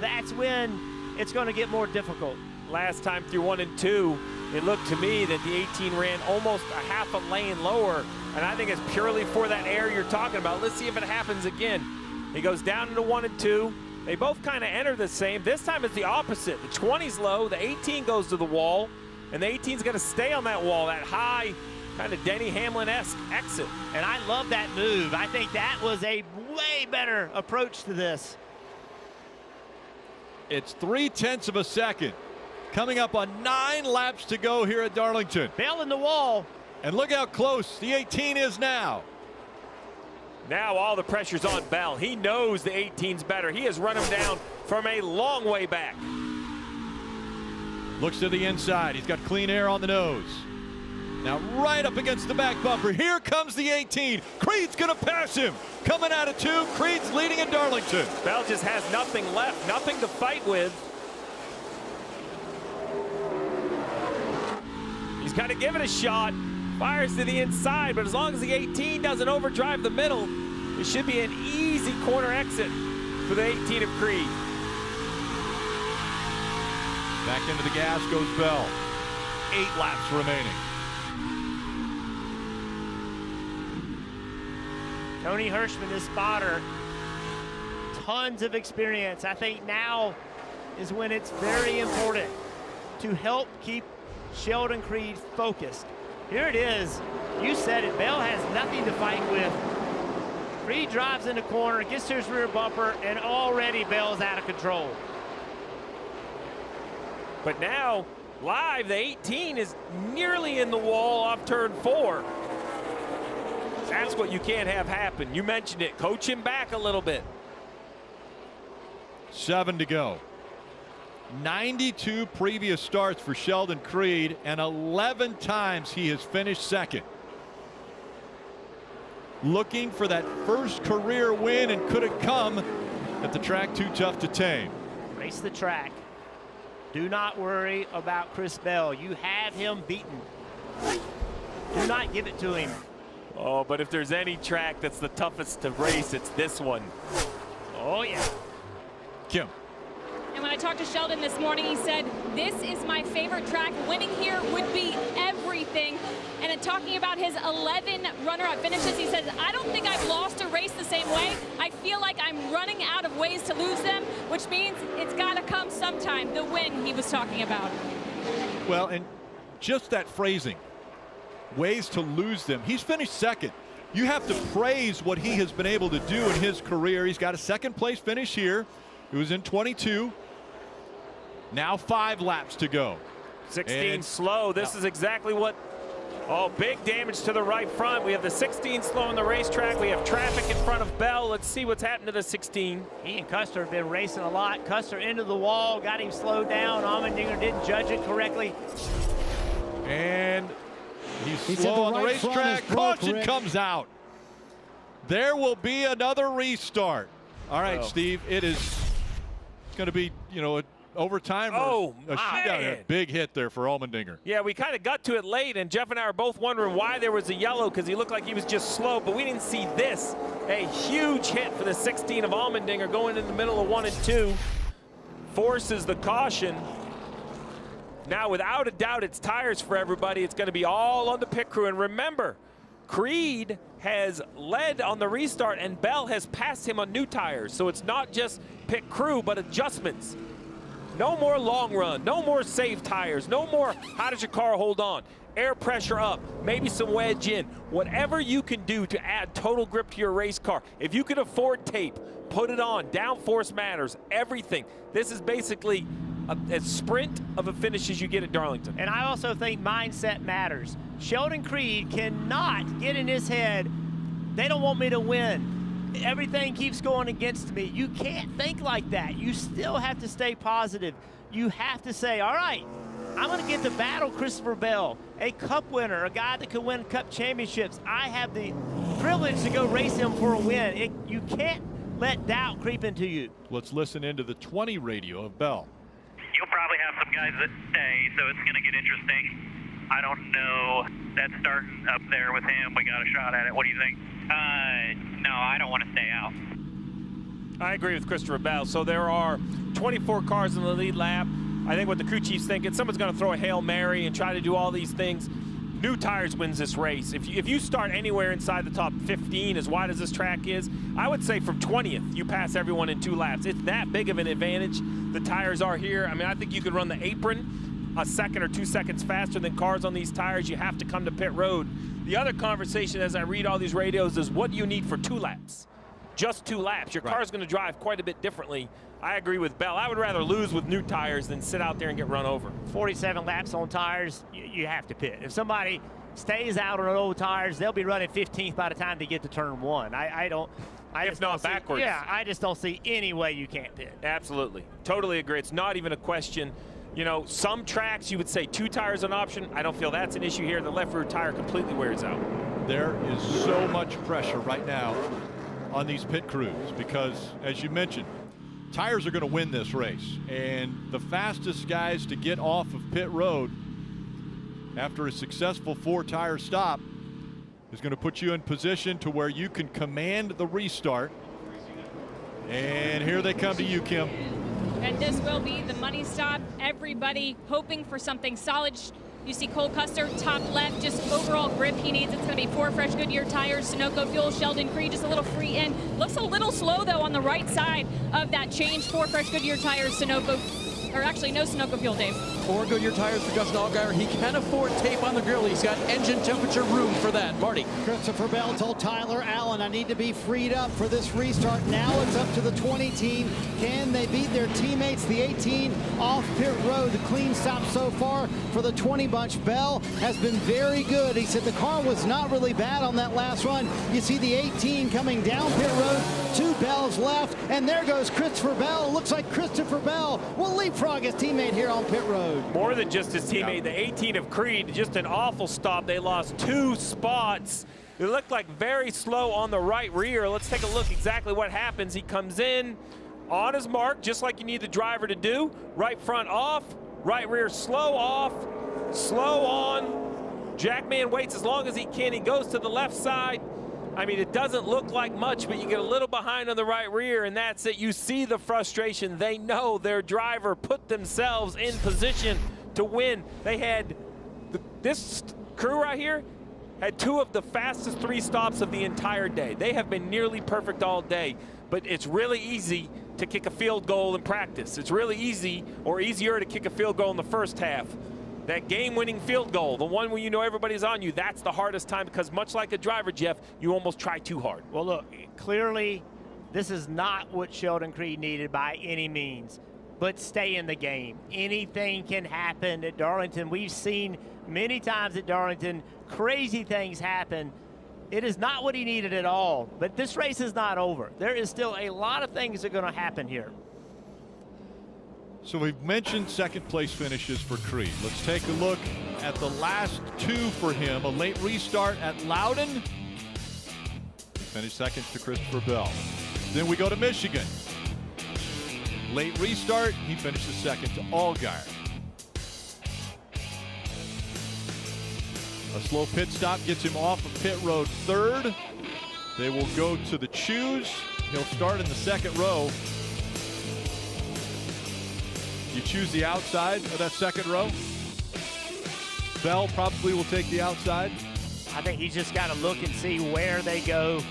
That's when it's going to get more difficult. Last time through 1 and 2, it looked to me that the 18 ran almost a half a lane lower. And I think it's purely for that air you're talking about. Let's see if it happens again. He goes down into 1 and 2. They both kind of enter the same. This time it's the opposite. The 20's low, the 18 goes to the wall, and the 18's going to stay on that wall, that high kind of Denny Hamlin-esque exit. And I love that move. I think that was a way better approach to this. It's 0.3 of a second. Coming up on 9 laps to go here at Darlington. Bell in the wall. And look how close the 18 is now. Now all the pressure's on Bell. He knows the 18's better. He has run him down from a long way back. Looks to the inside. He's got clean air on the nose. Now right up against the back bumper. Here comes the 18. Creed's going to pass him. Coming out of 2. Creed's leading in Darlington. Bell just has nothing left, nothing to fight with. He's got to give it a shot. Fires to the inside, but as long as the 18 doesn't overdrive the middle, it should be an easy corner exit for the 18 of Creed. Back into the gas goes Bell. 8 laps remaining. Tony Hirschman, this spotter, tons of experience. I think now is when it's very important to help keep Sheldon Creed focused. Here it is. You said it. Bell has nothing to fight with. Creed drives in the corner, gets to his rear bumper, and already Bell's out of control. But now, live, the 18 is nearly in the wall off turn 4. That's what you can't have happen. You mentioned it. Coach him back a little bit. 7 to go. 92 previous starts for Sheldon Creed, and 11 times he has finished second. Looking for that first career win, and could it come at the track too tough to tame? Race the track. Do not worry about Chris Bell. You have him beaten. Do not give it to him. Oh, but if there's any track that's the toughest to race, it's this one. Oh, yeah. Kim. And when I talked to Sheldon this morning, he said, this is my favorite track. Winning here would be everything. And in talking about his 11 runner-up finishes, he says, I don't think I've lost a race the same way. I feel like I'm running out of ways to lose them, which means it's got to come sometime, the win he was talking about. Well, and just that phrasing, ways to lose them. He's finished second. You have to praise what he has been able to do in his career. He's got a second-place finish here. It was in 22. Now 5 laps to go. 16 slow. This is exactly what Oh, big damage to the right front. We have the 16 slowing the racetrack. We have traffic in front of Bell. Let's see what's happened to the 16. He and Custer have been racing a lot. Custer into the wall, got him slowed down. Allmendinger didn't judge it correctly. And he's slow on the racetrack. Caution comes out. There will be another restart. All right, Steve, it's going to be, overtime. Oh, a shootout. A big hit there for Allmendinger. Yeah, we kind of got to it late, and Jeff and I are both wondering why there was a yellow, because he looked like he was just slow, but we didn't see this. A huge hit for the 16 of Allmendinger going in the middle of 1 and 2. Forces the caution. Now, without a doubt, it's tires for everybody. It's going to be all on the pit crew. And remember, Creed has led on the restart, and Bell has passed him on new tires. So it's not just pit crew, but adjustments. No more long run, no more save tires, no more how does your car hold on. Air pressure up, maybe some wedge in. Whatever you can do to add total grip to your race car. If you can afford tape, put it on. Downforce matters, everything. This is basically as sprint of a finish as you get at Darlington. And I also think mindset matters. Sheldon Creed cannot get in his head, they don't want me to win. Everything keeps going against me. You can't think like that. You still have to stay positive. You have to say, all right, I'm going to get to battle Christopher Bell, a cup winner, a guy that could win cup championships. I have the privilege to go race him for a win. You can't let doubt creep into you. Let's listen into the 20 radio of Bell. You'll probably have some guys that stay, so it's going to get interesting. I don't know. That's starting up there with him. We got a shot at it. What do you think? No, I don't want to stay out. I agree with Christopher Bell. So there are 24 cars in the lead lap. I think what the crew chief's thinking, someone's going to throw a Hail Mary and try to do all these things. New tires wins this race. If you start anywhere inside the top 15, as wide as this track is, I would say from 20th, you pass everyone in 2 laps. It's that big of an advantage. The tires are here. I mean, I think you could run the apron a second or 2 seconds faster than cars on these tires. You have to come to pit road. The other conversation as I read all these radios is what do you need for 2 laps? Just 2 laps. Your car's going to drive quite a bit differently. I agree with Bell. I would rather lose with new tires than sit out there and get run over. 47 laps on tires, you have to pit. If somebody stays out on old tires, they'll be running 15th by the time they get to turn 1. If not backwards. Yeah, I just don't see any way you can't pit. Absolutely. Totally agree. It's not even a question. You know, some tracks you would say 2 tires an option. I don't feel that's an issue here. The left rear tire completely wears out. There is so much pressure right now on these pit crews because, as you mentioned, tires are going to win this race. And the fastest guys to get off of pit road after a successful 4-tire stop is going to put you in position to where you can command the restart. And here they come to you, Kim. And this will be the money stop. Everybody hoping for something solid. You see Cole Custer, top left, just overall grip he needs. It's going to be 4 fresh Goodyear tires, Sunoco fuel, Sheldon Creed, just a little free in. Looks a little slow, though, on the right side of that change. 4 fresh Goodyear tires, Sunoco, or actually no Sunoco fuel, Dave. 4 Goodyear tires for Justin Allgaier. He can afford tape on the grill. He's got engine temperature room for that. Marty. Christopher Bell told Tyler Allen, I need to be freed up for this restart. Now it's up to the 20 team. Can they beat their teammates, the 18 off pit road? The clean stop so far for the 20 bunch. Bell has been very good. He said the car was not really bad on that last run. You see the 18 coming down pit road. 2 Bells left, and there goes Christopher Bell. Looks like Christopher Bell will leapfrog his teammate here on pit road. More than just his teammate, the 18 of Creed, just an awful stop. They lost 2 spots. It looked like very slow on the right rear. Let's take a look exactly what happens. He comes in on his mark, just like you need the driver to do. Right front off, right rear slow off, slow on. Jackman waits as long as he can. He goes to the left side. I mean, it doesn't look like much, but you get a little behind on the right rear, and that's it. You see the frustration. They know their driver put themselves in position to win. They had, this crew right here had 2 of the fastest 3 stops of the entire day. They have been nearly perfect all day, but it's really easy to kick a field goal in practice. It's really easy, or easier, to kick a field goal in the first half. That game-winning field goal, the one where you know everybody's on you, that's the hardest time because much like a driver, Jeff, you almost try too hard. Well, look, clearly this is not what Sheldon Creed needed by any means. but stay in the game. Anything can happen at Darlington. We've seen many times at Darlington crazy things happen. It is not what he needed at all, but this race is not over. There is still a lot of things that are going to happen here. So we've mentioned second place finishes for Creed. Let's take a look at the last two for him. A late restart at Loudon. Finished second to Christopher Bell. Then we go to Michigan. Late restart, he finishes second to Allgaier. A slow pit stop gets him off of pit road third. They will go to the choose. He'll start in the second row. You choose the outside of that second row. Bell probably will take the outside. I think he's just got to look and see where they go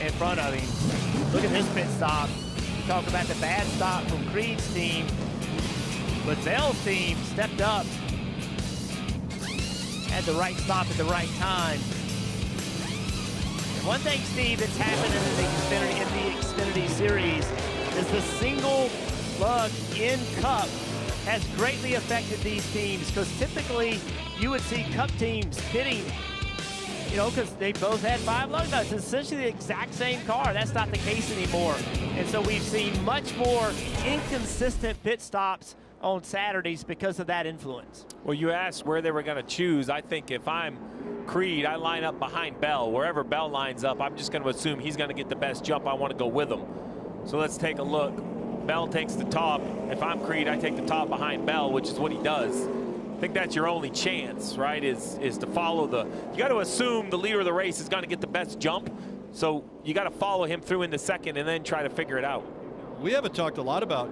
in front of him. Look at this pit stop. You talk about the bad stop from Creed's team, but Bell's team stepped up, had the right stop at the right time. And one thing, Steve, that's happened in the Xfinity series is the single lug in Cup has greatly affected these teams, because typically you would see Cup teams pitting, you know, because they both had 5 lug nuts. It's essentially the exact same car. That's not the case anymore. And so we've seen much more inconsistent pit stops on Saturdays because of that influence. Well, you asked where they were going to choose. I think if I'm Creed, I line up behind Bell. Wherever Bell lines up, I'm just going to assume he's going to get the best jump. I want to go with him. So let's take a look. Bell takes the top. If I'm Creed, I take the top behind Bell, which is what he does. I think that's your only chance, right, is to follow the, you got to assume the leader of the race is going to get the best jump. So you got to follow him through in the second and then try to figure it out. We haven't talked a lot about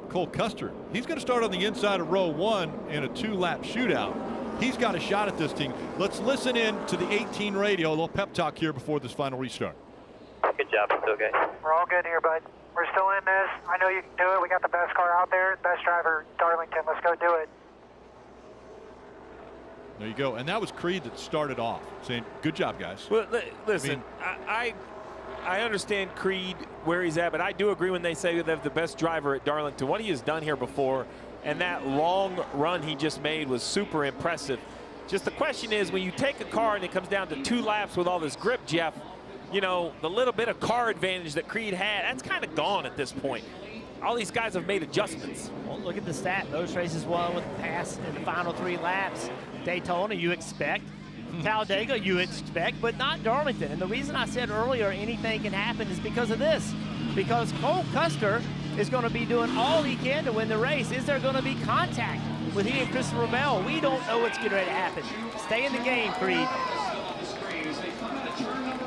Cole Custer. He's going to start on the inside of row 1 in a 2-lap shootout. He's got a shot at this team. Let's listen in to the 18 radio, a little pep talk here before this final restart. Good job. It's okay. We're all good here, bud. We're still in this. I know you can do it. We got the best car out there, best driver, Darlington. Let's go do it. There you go. And that was Creed that started off saying, good job, guys. Well, listen, I understand Creed where he's at, but I do agree when they say they have the best driver at Darlington. What he has done here before, and that long run he just made was super impressive. Just the question is, when you take a car and it comes down to 2 laps with all this grip, Jeff, you know, the little bit of car advantage that Creed had, that's kind of gone at this point. All these guys have made adjustments. Well, look at the stat. Those races won with the pass in the final 3 laps. Daytona, you expect. Talladega, you expect, but not Darlington. And the reason I said earlier anything can happen is because of this. Because Cole Custer is going to be doing all he can to win the race. Is there going to be contact with he and Christopher Bell? We don't know what's getting ready to happen. Stay in the game, Creed.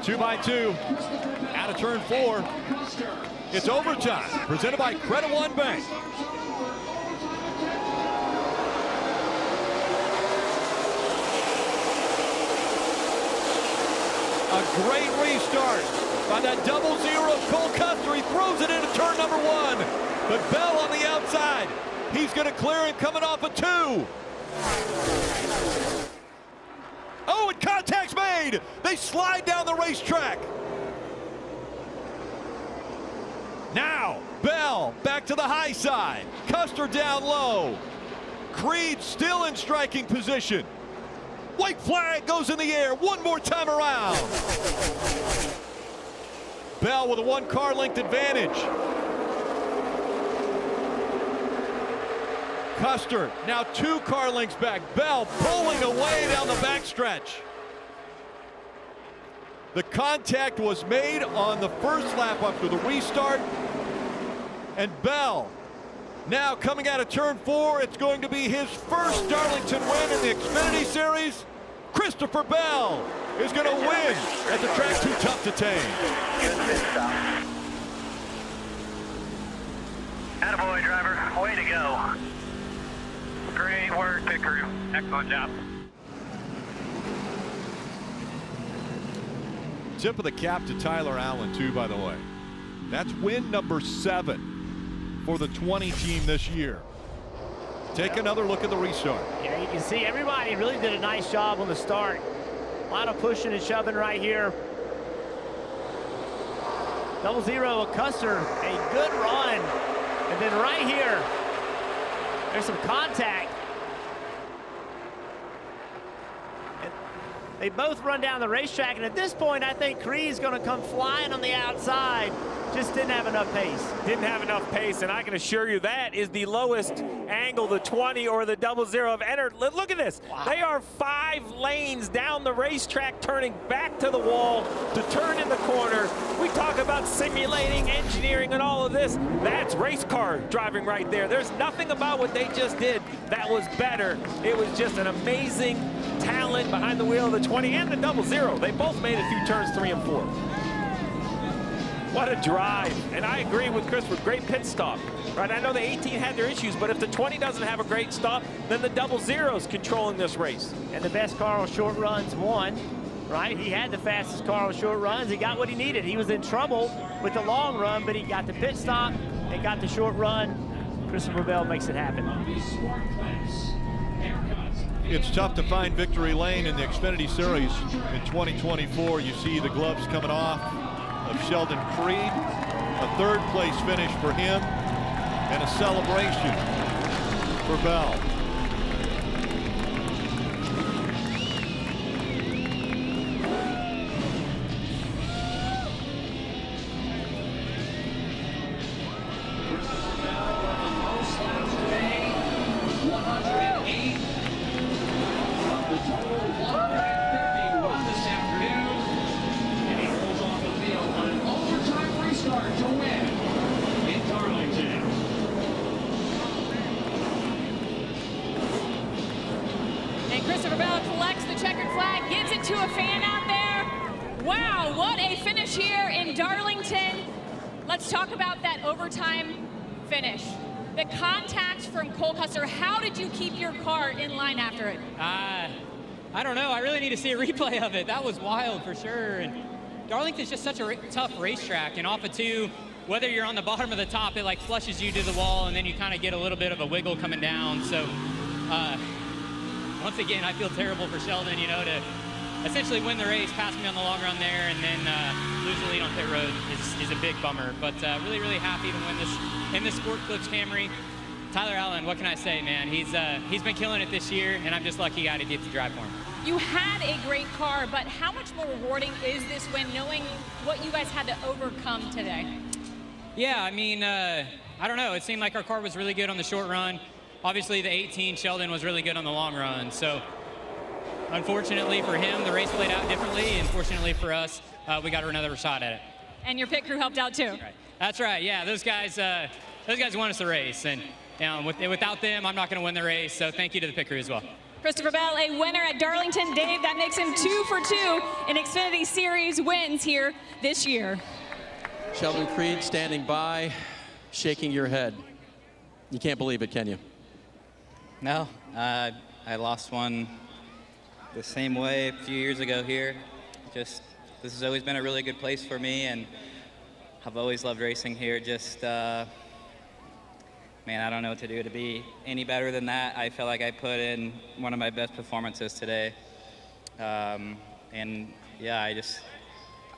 2 by 2 out of turn 4. It's overtime, presented by Credit One Bank. A great restart by that 0-0 of Cole Custer. He throws it into turn number 1. But Bell on the outside. He's going to clear him coming off a 2. Oh, and contact's made. They slide down the racetrack. Now, Bell back to the high side. Custer down low. Creed still in striking position. White flag goes in the air one more time around. Bell with a 1 car length advantage. Custer now 2 car lengths back. Bell pulling away down the backstretch. The contact was made on the first lap after the restart. And Bell now coming out of turn 4. It's going to be his first Darlington win in the Xfinity Series. Christopher Bell is going to win at the track too tough to tame. Attaboy, driver. Way to go. Great work, pit crew. Excellent job. Tip of the cap to Tyler Allen, too, by the way. That's win number 7 for the 20 team this year. Take another look at the restart. Yeah, you can see everybody really did a nice job on the start. A lot of pushing and shoving right here. 0-0 of Custer, a good run. And then right here, There's some contact. And they both run down the racetrack, and at this point, I think Creed's going to come flying on the outside. Just didn't have enough pace. Didn't have enough pace, and I can assure you that is the lowest angle the 20 or the 00 have entered. Look at this. Wow. They are 5 lanes down the racetrack, turning back to the wall to turn in the corner. We talk about simulating, engineering, and all of this. That's race car driving right there. There's nothing about what they just did that was better. It was just an amazing talent behind the wheel of the 20 and the 00. They both made it through turns 3 and 4. What a drive. And I agree with Christopher, great pit stop. Right, I know the 18 had their issues, but if the 20 doesn't have a great stop, then the 00's controlling this race. And the best car on short runs won, right? He had the fastest car on short runs. He got what he needed. He was in trouble with the long run, but he got the pit stop and got the short run. Christopher Bell makes it happen. It's tough to find victory lane in the Xfinity Series in 2024. You see the gloves coming off of Sheldon Creed, a third-place finish for him, and a celebration for Bell. Christopher Bell collects the checkered flag, gives it to a fan out there. Wow, what a finish here in Darlington. Let's talk about that overtime finish. The contact from Cole Custer, how did you keep your car in line after it? I don't know. I really need to see a replay of it. That was wild for sure. And Darlington's just such a tough racetrack. And off of 2, whether you're on the bottom or the top, it like flushes you to the wall, and then you kind of get a little bit of a wiggle coming down. So once again, I feel terrible for Sheldon, you know, to essentially win the race, pass me on the long run there, and then lose the lead on pit road is a big bummer. But really, really happy to win this in this Sport Clips Camry. Tyler Allen, what can I say, man? He's been killing it this year, and I'm just lucky I get to drive for him. You had a great car, but how much more rewarding is this win, knowing what you guys had to overcome today? Yeah, I mean, I don't know. It seemed like our car was really good on the short run. Obviously, the 18, Sheldon, was really good on the long run. So, unfortunately for him, the race played out differently. And fortunately for us, we got another shot at it. And your pit crew helped out, too. That's right. Yeah, those guys won us the race. And you know, without them, I'm not going to win the race. So, thank you to the pit crew as well. Christopher Bell, a winner at Darlington. Dave, that makes him 2 for 2 in Xfinity Series wins here this year. Sheldon Creed standing by, shaking your head. You can't believe it, can you? No, I lost one the same way a few years ago here. This has always been a really good place for me, and I've always loved racing here. Man, I don't know what to do to be any better than that. I feel like I put in one of my best performances today. And yeah,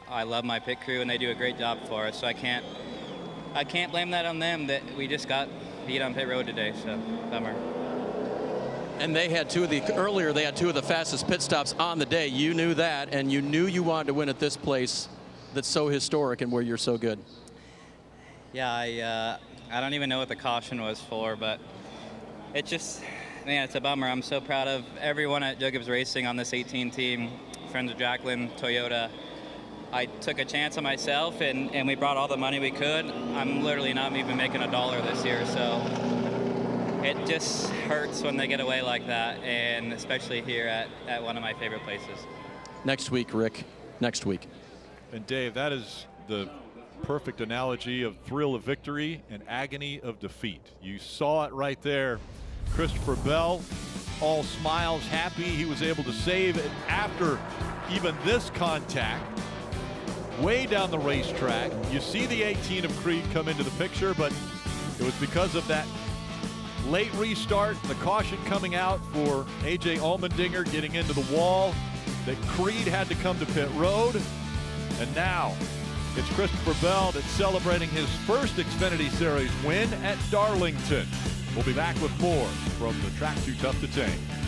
I love my pit crew, and they do a great job for us. So I can't blame that on them that we just got beat on pit road today, so bummer. And they had earlier they had 2 of the fastest pit stops on the day. You knew that, and you knew you wanted to win at this place that's so historic and where you're so good. Yeah, I don't even know what the caution was for, but man, it's a bummer. I'm so proud of everyone at Joe Gibbs Racing on this 18 team, friends of Jacqueline, Toyota. I took a chance on myself, and we brought all the money we could. I'm literally not even making $1 this year, so it just hurts when they get away like that, and especially here at one of my favorite places. Next week, Rick. Next week. And Dave, that is the perfect analogy of thrill of victory and agony of defeat. You saw it right there. Christopher Bell, all smiles, happy. He was able to save it after even this contact. Way down the racetrack. You see the 18 of Creed come into the picture, but it was because of that late restart, the caution coming out for A.J. Allmendinger getting into the wall, that Creed had to come to pit road. And now it's Christopher Bell that's celebrating his first Xfinity Series win at Darlington. We'll be back with more from the Track Too Tough to Tame.